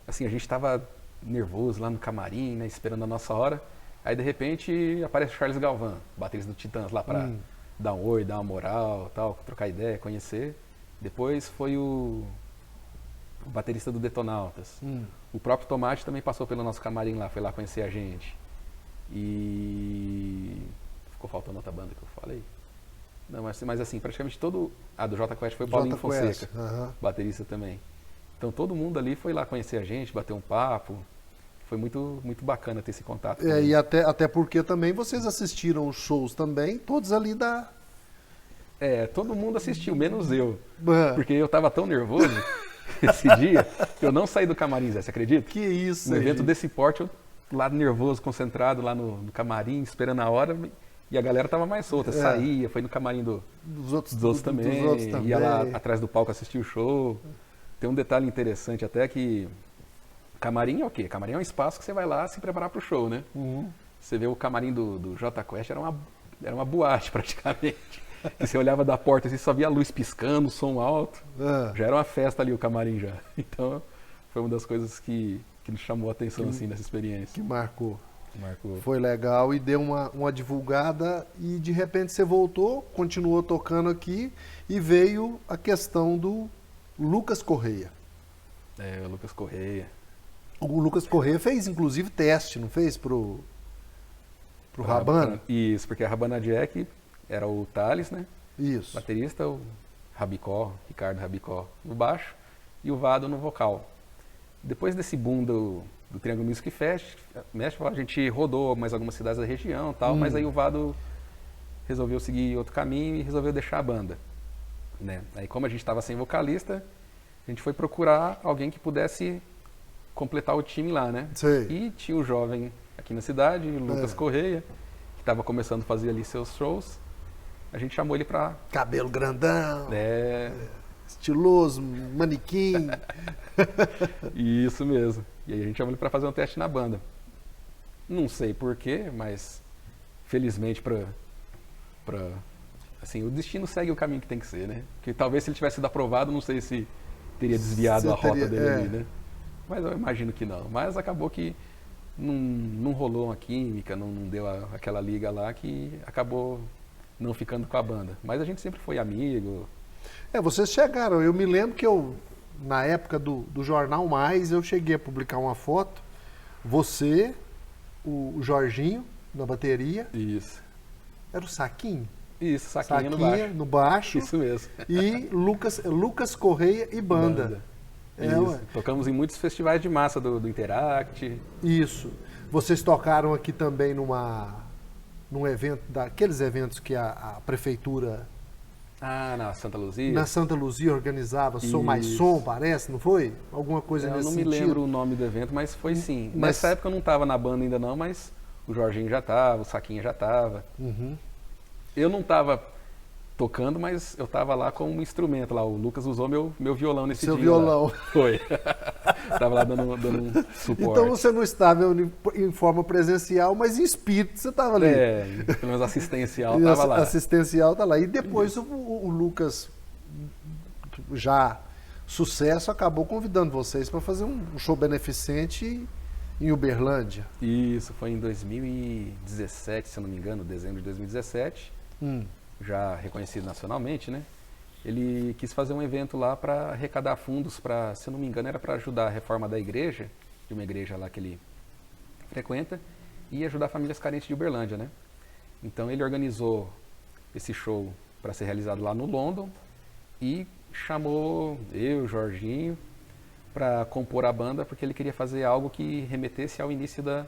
assim, a gente estava nervoso lá no camarim, né, esperando a nossa hora. Aí de repente aparece o Charles Galvão, baterista do Titãs lá para dar um oi, dar uma moral, tal, trocar ideia, conhecer. Depois foi o baterista do Detonautas. O próprio Tomate também passou pelo nosso camarim lá, foi lá conhecer a gente. E ficou faltando outra banda que eu falei. Não, mas assim, praticamente todo... A do Jota Quest foi o Paulinho Fonseca, baterista também. Então todo mundo ali foi lá conhecer a gente, bater um papo. Foi muito, muito bacana ter esse contato. E até porque também vocês assistiram os shows também, todos ali da... Todo mundo assistiu, menos eu. Porque eu tava tão nervoso esse dia que eu não saí do camarim, Zé, você acredita? Que isso, um evento desse porte, eu lá nervoso, concentrado lá no camarim, esperando a hora, e a galera tava mais solta, saía, foi no camarim dos outros também, ia lá atrás do palco assistir o show. Tem um detalhe interessante até que camarim é o quê? Camarim é um espaço que você vai lá se preparar para o show, né? Você vê o camarim do Jota Quest, era uma boate praticamente. E você olhava da porta e só via a luz piscando, som alto. Já era uma festa ali o camarim já. Então foi uma das coisas que nos chamou a atenção assim, nessa experiência. Que marcou. Marcou. Foi legal e deu uma divulgada e de repente você voltou, continuou tocando aqui e veio a questão do Lucas Correia. O Lucas Correia. O Lucas Correia fez inclusive teste, não fez pro Rabana? Isso, porque a Rabana Jack era o Thales, né? Isso. Baterista, o Ricardo Rabicó no baixo e o Vado no vocal. Depois desse boom do Triângulo Music Festival, a gente rodou mais algumas cidades da região e tal, mas aí o Vado resolveu seguir outro caminho e resolveu deixar a banda. Né? Aí como a gente estava sem vocalista, a gente foi procurar alguém que pudesse completar o time lá, né? Sei. E tinha o jovem aqui na cidade, o Lucas Correia, que estava começando a fazer ali seus shows. A gente chamou ele para... Cabelo grandão, É... estiloso, manequim. Isso mesmo. E aí a gente chamou ele para fazer um teste na banda. Não sei porquê, mas felizmente assim, o destino segue o caminho que tem que ser, né? Porque talvez se ele tivesse sido aprovado, não sei se teria desviado a rota dele ali, né? Mas eu imagino que não. Mas acabou que não rolou uma química, não deu aquela liga lá que acabou não ficando com a banda. Mas a gente sempre foi amigo. Vocês chegaram, eu me lembro que na época do Jornal Mais, eu cheguei a publicar uma foto, você, o Jorginho, na bateria. Isso. Era o Saquinho? Isso, Saquinha no baixo. Isso mesmo. E Lucas Correia e banda. Isso. Tocamos em muitos festivais de massa do Interact. Isso. Vocês tocaram aqui também num evento, daqueles eventos que a prefeitura Ah, na Santa Luzia? Na Santa Luzia organizava Som Mais Isso. Som, parece, não foi? Alguma coisa Eu nesse não sentido. me lembro o nome do evento, mas foi sim. Mas- Nessa época eu não estava na banda ainda não, mas o Jorginho já estava, o Saquinha já estava. Uhum. Eu não estava tocando, mas eu estava lá com um instrumento lá. O Lucas usou meu violão nesse Seu dia. violão. Lá. Foi. Tava lá dando um suporte. Então você não estava em forma presencial, mas em espírito você estava ali. Pelo menos assistencial E tava lá. Assistencial tá lá. E depois o Lucas, já sucesso, acabou convidando vocês para fazer um show beneficente em Uberlândia. Isso, foi em 2017, se eu não me engano, dezembro de 2017. Já reconhecido nacionalmente, né? Ele quis fazer um evento lá para arrecadar fundos para, se eu não me engano, era para ajudar a reforma da igreja, de uma igreja lá que ele frequenta, e ajudar famílias carentes de Uberlândia, né? Então ele organizou esse show para ser realizado lá no London e chamou eu, Jorginho, para compor a banda, porque ele queria fazer algo que remetesse ao início da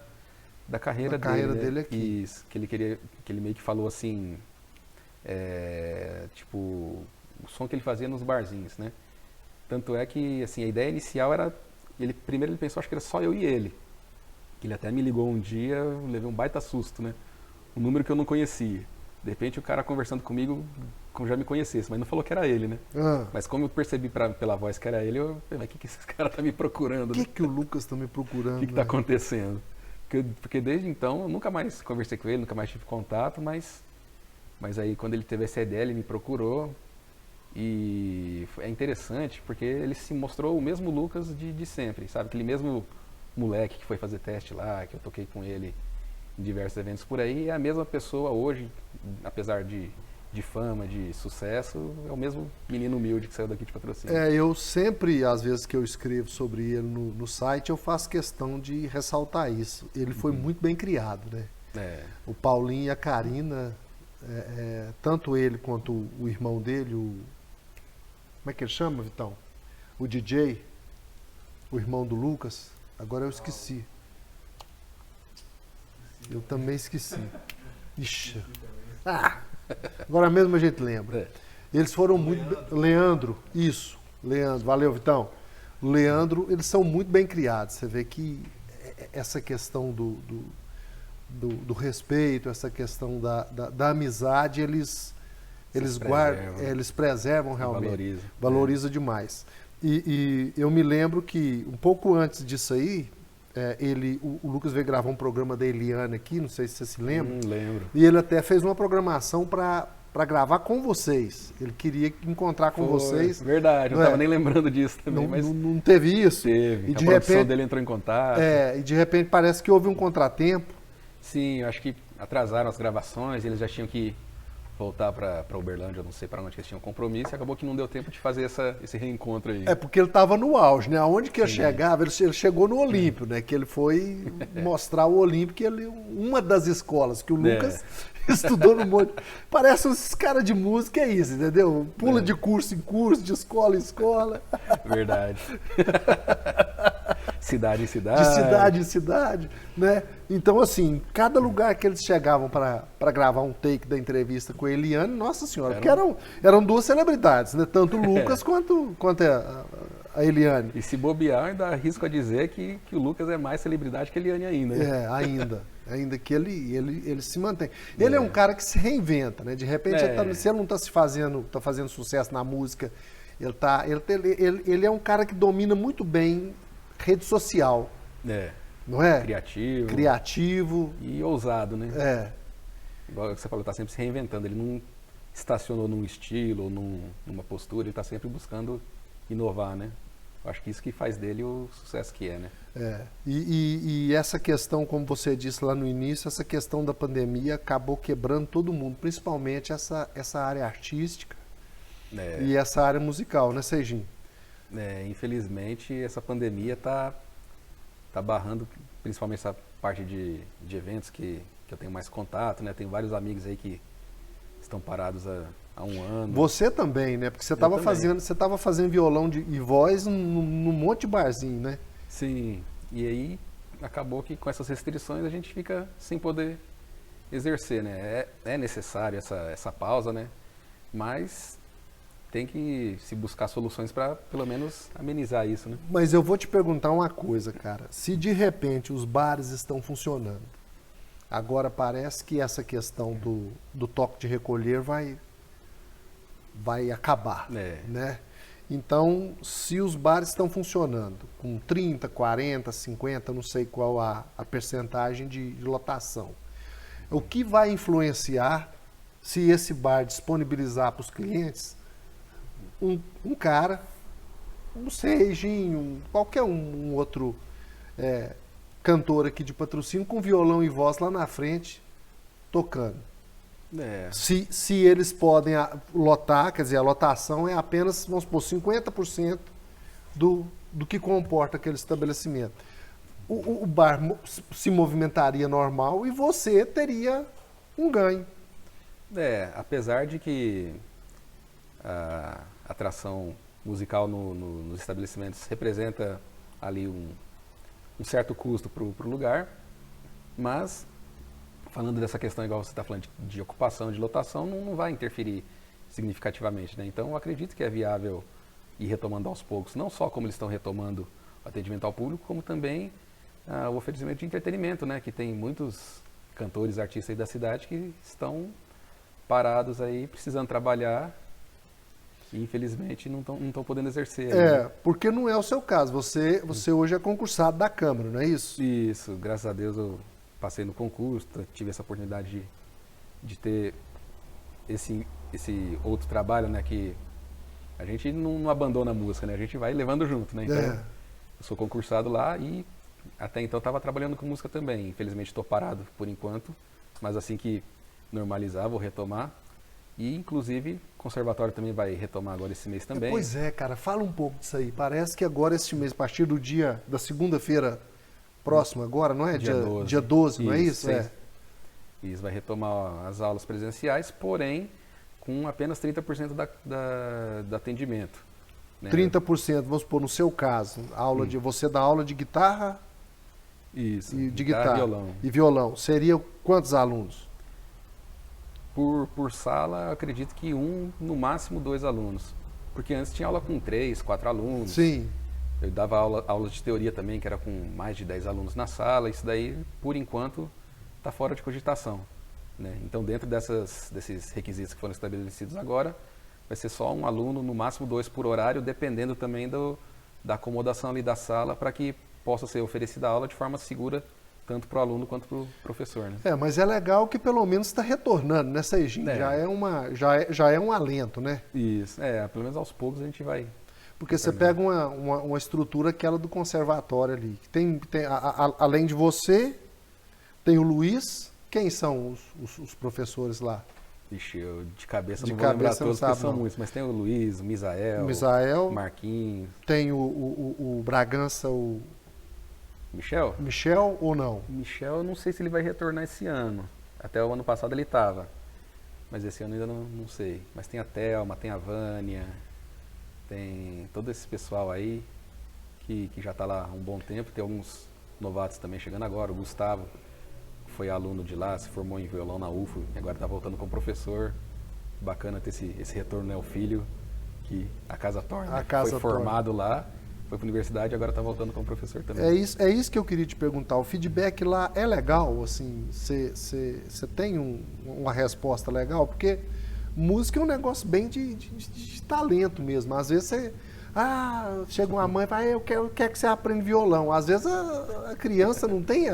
carreira dele. carreira né? dele aqui. Isso, que ele meio que falou assim, tipo, o som que ele fazia nos barzinhos, né? Tanto é que, assim, a ideia inicial era, primeiro ele pensou, acho que era só eu e ele. Ele até me ligou um dia, eu levei um baita susto, né? Um número que eu não conhecia. De repente o cara conversando comigo, como já me conhecesse, mas não falou que era ele, né? Mas como eu percebi pela voz que era ele, eu falei, mas o que esse cara tá me procurando? O que o Lucas está me procurando? O que tá acontecendo? Porque desde então eu nunca mais conversei com ele, nunca mais tive contato, mas aí quando ele teve essa ideia, ele me procurou. E é interessante porque ele se mostrou o mesmo Lucas de sempre, sabe? Aquele mesmo moleque que foi fazer teste lá, que eu toquei com ele em diversos eventos por aí, é a mesma pessoa hoje, apesar de fama, de sucesso, é o mesmo menino humilde que saiu daqui de Patrocínio. Eu sempre, às vezes que eu escrevo sobre ele no site, eu faço questão de ressaltar isso. Ele foi muito bem criado, né? O Paulinho e a Karina, tanto ele quanto o irmão dele, como é que ele chama, Vitão? O DJ, o irmão do Lucas, agora eu esqueci. Eu também esqueci. Ixi. Agora mesmo a gente lembra. Eles foram muito... Leandro, isso. Leandro, valeu, Vitão. Leandro, eles são muito bem criados. Você vê que essa questão do respeito, essa questão da amizade, eles guardam, eles preservam realmente. Valoriza demais. E eu me lembro que um pouco antes disso aí, o Lucas veio gravar um programa da Eliane aqui, não sei se você se lembra. Lembro. E ele até fez uma programação para gravar com vocês. Ele queria encontrar com vocês. Verdade, eu não estava nem lembrando disso também. Não teve isso? Teve. E de a produção repente, dele entrou em contato. E de repente parece que houve um contratempo. Sim, eu acho que atrasaram as gravações, eles já tinham que voltar para Uberlândia, eu não sei para onde eles tinham compromisso, e acabou que não deu tempo de fazer esse reencontro aí. Porque ele estava no auge, né? Aonde que eu chegava, ele chegou no Olímpio, né? Que ele foi mostrar o Olímpio, que ele, uma das escolas que o Lucas estudou no monte. Parece uns caras de música, é isso, entendeu? Pula de curso em curso, de escola em escola. Verdade. Cidade em cidade. De cidade em cidade, né? Então, assim, cada lugar que eles chegavam para gravar um take da entrevista com a Eliane, nossa senhora, porque eram duas celebridades, né? Tanto o Lucas quanto a Eliane. E se bobear, ainda arrisco a dizer que o Lucas é mais celebridade que a Eliane ainda. Né? Ainda que ele se mantém. Ele é um cara que se reinventa, né? De repente, se ele não está fazendo sucesso na música, ele é um cara que domina muito bem rede social. Não é? Criativo. E ousado, né? Igual você falou, está sempre se reinventando. Ele não estacionou num estilo ou numa postura, ele está sempre buscando inovar, né? Eu acho que isso que faz dele o sucesso que é, né? E essa questão, como você disse lá no início, essa questão da pandemia acabou quebrando todo mundo, principalmente essa área artística e essa área musical, né, Serginho? Infelizmente, essa pandemia tá barrando, principalmente essa parte de eventos que eu tenho mais contato, né? Tenho vários amigos aí que estão parados há um ano. Você também, né? Porque você estava fazendo violão e voz num monte de barzinho, né? Sim, e aí acabou que com essas restrições a gente fica sem poder exercer, né? É necessário essa pausa, né? Mas tem que se buscar soluções para pelo menos amenizar isso, né? Mas eu vou te perguntar uma coisa, cara. Se de repente os bares estão funcionando, agora parece que essa questão do toque de recolher vai acabar, né? Então, se os bares estão funcionando com 30, 40, 50, não sei qual a percentagem de lotação, o que vai influenciar se esse bar disponibilizar para os clientes um cara, um Serginho, qualquer um outro cantor aqui de patrocínio com violão e voz lá na frente tocando? Se eles podem lotar, quer dizer, a lotação é apenas, vamos supor, 50% do que comporta aquele estabelecimento. O bar se movimentaria normal e você teria um ganho. Apesar de que a atração musical nos estabelecimentos representa ali um certo custo para o lugar, mas falando dessa questão, igual você está falando, de ocupação, de lotação, não vai interferir significativamente, né? Então, eu acredito que é viável ir retomando aos poucos, não só como eles estão retomando o atendimento ao público, como também o oferecimento de entretenimento, né? Que tem muitos cantores, artistas aí da cidade que estão parados aí, precisando trabalhar e, infelizmente, não estão podendo exercer. Né? Porque não é o seu caso. Você hoje é concursado da Câmara, não é isso? Isso, graças a Deus eu passei no concurso, tive essa oportunidade de ter esse outro trabalho, né, que a gente não abandona a música, né, a gente vai levando junto, né, então eu sou concursado lá e até então estava trabalhando com música também, infelizmente estou parado por enquanto, mas assim que normalizar vou retomar e inclusive o conservatório também vai retomar agora esse mês também. Pois é, cara, fala um pouco disso aí, parece que agora este mês, a partir do dia da segunda-feira próximo agora, não é? Dia 12, não é isso? Isso, vai retomar as aulas presenciais, porém com apenas 30% do atendimento. Né? 30%, vamos supor, no seu caso, você dá aula de guitarra? Isso, de guitarra e violão. Seria quantos alunos? Por sala, acredito que no máximo 2 alunos. Porque antes tinha aula com 3, 4 alunos. Sim. Eu dava aulas de teoria também, que era com mais de 10 alunos na sala. Isso daí, por enquanto, está fora de cogitação. Né? Então, dentro desses requisitos que foram estabelecidos agora, vai ser só um aluno, no máximo 2 por horário, dependendo também da acomodação ali da sala, para que possa ser oferecida a aula de forma segura, tanto para o aluno quanto para o professor. Né? Mas é legal que pelo menos está retornando, né, Serginho? Já é um alento, né? Isso, pelo menos aos poucos a gente vai... Porque você pega uma estrutura aquela do conservatório ali. Além de você, tem o Luiz. Quem são os professores lá? Ixi, eu de cabeça não vou lembrar todos, porque são muitos. Mas tem o Luiz, o Misael, o Marquinhos. Tem o Bragança, o... Michel? Michel ou não? Michel, eu não sei se ele vai retornar esse ano. Até o ano passado ele estava. Mas esse ano ainda não sei. Mas tem a Thelma, tem a Vânia... Tem todo esse pessoal aí que já está lá há um bom tempo. Tem alguns novatos também chegando agora. O Gustavo foi aluno de lá, se formou em violão na UFO e agora está voltando como professor. Bacana ter esse retorno, né? O filho que a casa torna. Foi formado lá, foi para a universidade e agora está voltando como professor também. É isso que eu queria te perguntar. O feedback lá é legal? Assim, você tem uma resposta legal? Porque... música é um negócio bem de talento mesmo. Às vezes você... chega uma mãe e fala, eu quero que você aprenda violão. Às vezes a criança não tem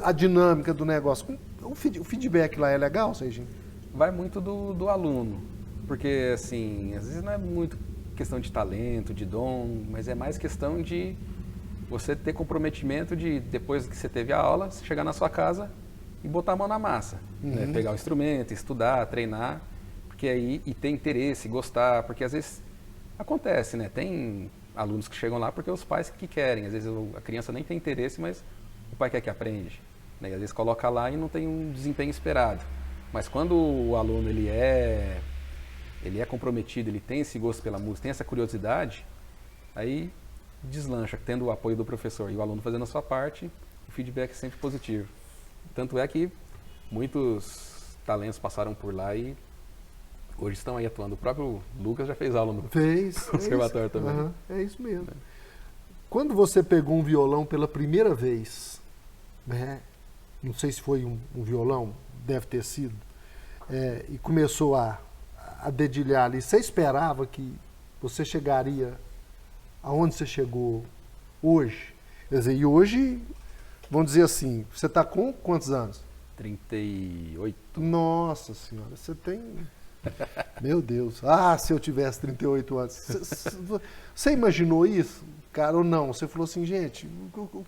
a dinâmica do negócio. O feedback lá é legal, Serginho? Vai muito do aluno. Porque, assim, às vezes não é muito questão de talento, de dom, mas é mais questão de você ter comprometimento de, depois que você teve a aula, você chegar na sua casa e botar a mão na massa, né? Pegar o instrumento, estudar, treinar, porque aí e ter interesse, gostar, porque às vezes acontece, né? Tem alunos que chegam lá porque os pais que querem, às vezes a criança nem tem interesse, mas o pai quer que aprende, né? E às vezes coloca lá e não tem um desempenho esperado. Mas quando o aluno ele é comprometido, ele tem esse gosto pela música, tem essa curiosidade, aí deslancha, tendo o apoio do professor e o aluno fazendo a sua parte, o feedback é sempre positivo. Tanto é que muitos talentos passaram por lá e Hoje estão aí atuando. O próprio Lucas já fez aula no Fez. conservatório também. Aham, é isso mesmo. Quando você pegou um violão pela primeira vez, né? Não sei se foi um violão, deve ter sido, e começou a dedilhar ali, você esperava que você chegaria aonde você chegou hoje? Quer dizer, e hoje, vamos dizer assim, você está com quantos anos? 38. Nossa Senhora, você tem... Meu Deus, ah, se eu tivesse 38 anos. Você imaginou isso, cara, ou não? Você falou assim, gente, o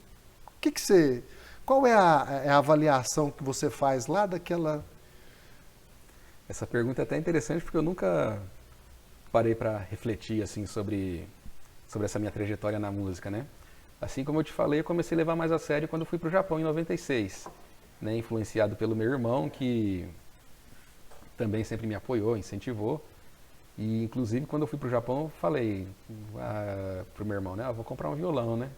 que você... Qual é a avaliação que você faz lá daquela... Essa pergunta é até interessante porque eu nunca parei para refletir assim sobre essa minha trajetória na música, né? Assim como eu te falei, eu comecei a levar mais a sério quando eu fui para o Japão em 96, né? Influenciado pelo meu irmão, que também sempre me apoiou, incentivou. E inclusive quando eu fui para o Japão, eu falei para o meu irmão, né? Vou comprar um violão, né?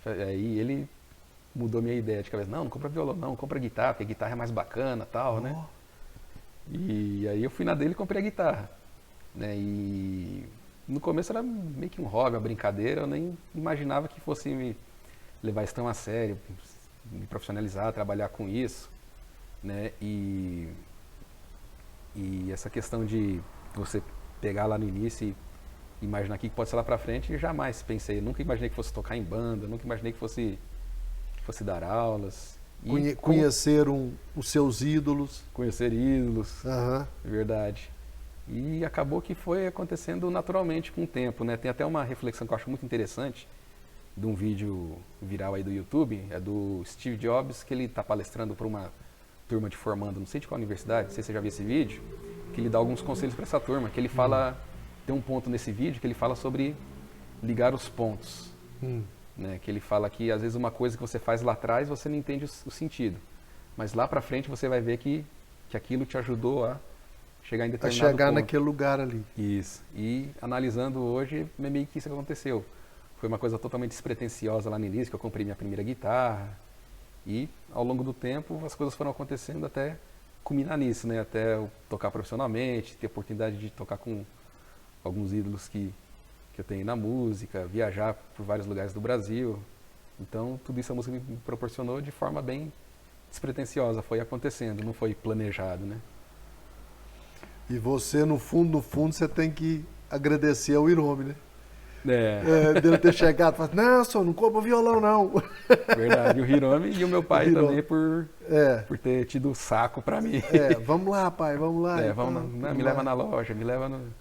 Aí ele mudou minha ideia de cabeça. Não compra violão, não, compra guitarra, porque a guitarra é mais bacana, tal, né? E aí eu fui na dele e comprei a guitarra, né? E no começo era meio que um hobby, uma brincadeira, eu nem imaginava que fosse me levar isso tão a sério, me profissionalizar, trabalhar com isso, né? E essa questão de você pegar lá no início e imaginar o que pode ser lá pra frente, jamais pensei, nunca imaginei que fosse tocar em banda, nunca imaginei que fosse dar aulas. Conhecer os seus ídolos. Conhecer ídolos, Uhum. verdade. E acabou que foi acontecendo naturalmente com o tempo, né? Tem até uma reflexão que eu acho muito interessante de um vídeo viral aí do YouTube, é do Steve Jobs, que ele está palestrando para uma turma de formando, não sei de qual universidade, não sei se você já viu esse vídeo, que ele dá alguns conselhos para essa turma, que ele fala, tem um ponto nesse vídeo que ele fala sobre ligar os pontos. Né, que ele fala que às vezes uma coisa que você faz lá atrás você não entende o sentido, mas lá pra frente você vai ver que aquilo te ajudou a chegar em determinado chegar ponto. naquele lugar ali. Isso. E analisando hoje, é meio que isso que aconteceu. Foi uma coisa totalmente despretensiosa lá no início, que eu comprei minha primeira guitarra e ao longo do tempo as coisas foram acontecendo até culminar nisso, né? Até eu tocar profissionalmente, ter a oportunidade de tocar com alguns ídolos que eu tenho na música, viajar por vários lugares do Brasil. Então, tudo isso a música me proporcionou de forma bem despretensiosa. Foi acontecendo, não foi planejado, né? E você, no fundo, você tem que agradecer ao Hiromi, né? Dele ter chegado e falar, não, senhor, não compra violão, não. Verdade, o Hiromi e o meu pai também por ter tido saco pra mim. Vamos lá, pai, vamos lá. Me leva na loja,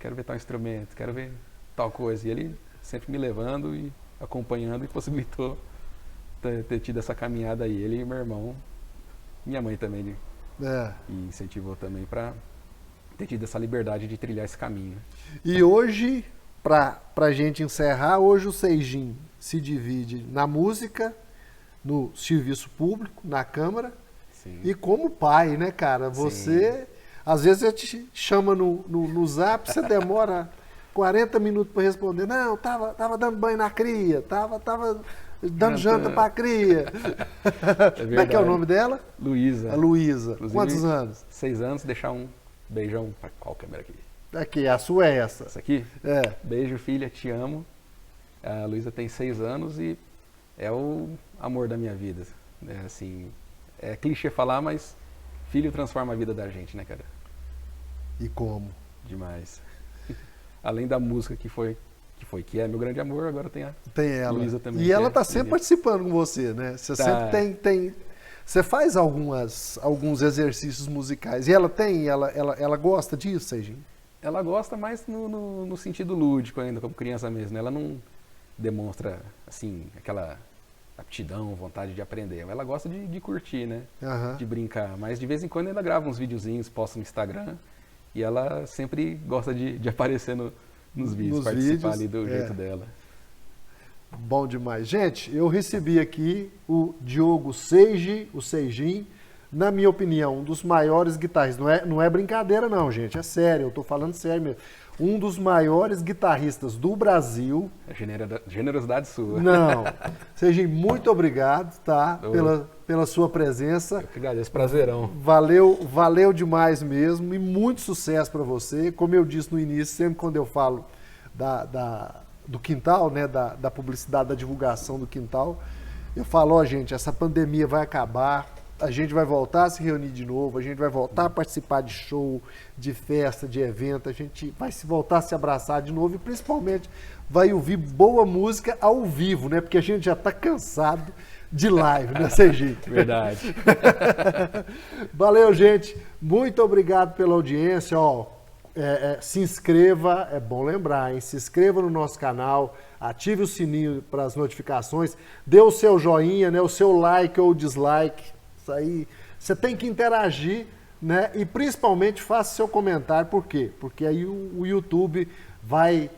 quero ver tal instrumento, quero ver tal coisa. E ele sempre me levando e acompanhando e possibilitou ter tido essa caminhada aí. Ele e meu irmão, minha mãe também, e incentivou também para ter tido essa liberdade de trilhar esse caminho. E hoje, pra gente encerrar, hoje o Seijin se divide na música, no serviço público, na Câmara, Sim. E como pai, né, cara? Você, Sim. Às vezes, eu te chama no zap, você demora 40 minutos para responder. Não, tava dando banho na cria, tava dando janta para a cria. Como é que é o nome dela? Luísa. A Luísa. Quantos anos? 6 anos. Deixar um beijão para qual câmera aqui? Aqui, a sua é essa. Essa aqui? É. Beijo, filha, te amo. A Luísa tem 6 anos e é o amor da minha vida. É, assim, é clichê falar, mas filho transforma a vida da gente, né, cara? E como? Demais. Além da música que é meu grande amor, agora tem ela. Luísa também. E ela está sempre participando com você, né? Você sempre tem. Você faz alguns exercícios musicais. E ela gosta disso, Seijin? Ela gosta mais no sentido lúdico ainda, como criança mesmo. Ela não demonstra, assim, aquela aptidão, vontade de aprender. Ela gosta de curtir, né? Uhum. De brincar. Mas de vez em quando ela grava uns videozinhos, posta no Instagram. E ela sempre gosta de aparecer nos vídeos, participar ali do jeito dela. Bom demais. Gente, eu recebi aqui o Diogo Seiji, o Seijin, na minha opinião, um dos maiores guitarristas. Não é brincadeira não, gente, é sério, eu tô falando sério mesmo. Um dos maiores guitarristas do Brasil. É generosidade sua. Não. Seja muito obrigado, tá? Pela sua presença. Eu que agradeço, prazerão. Valeu demais mesmo e muito sucesso para você. Como eu disse no início, sempre quando eu falo do quintal, né? Da publicidade, da divulgação do quintal, eu falo, ó, gente, essa pandemia vai acabar. A gente vai voltar a se reunir de novo, a gente vai voltar a participar de show, de festa, de evento, a gente vai voltar a se abraçar de novo e principalmente vai ouvir boa música ao vivo, né? Porque a gente já está cansado de live, né, Serginho? Verdade. Valeu, gente. Muito obrigado pela audiência. Ó, se inscreva, é bom lembrar, hein? Se inscreva no nosso canal, ative o sininho para as notificações, dê o seu joinha, né? O seu like ou dislike. Isso aí, você tem que interagir, né? E principalmente faça seu comentário, por quê? Porque aí o YouTube vai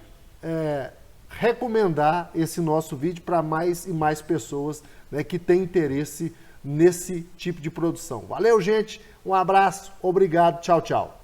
recomendar esse nosso vídeo para mais e mais pessoas, né, que têm interesse nesse tipo de produção. Valeu, gente, um abraço, obrigado, tchau, tchau.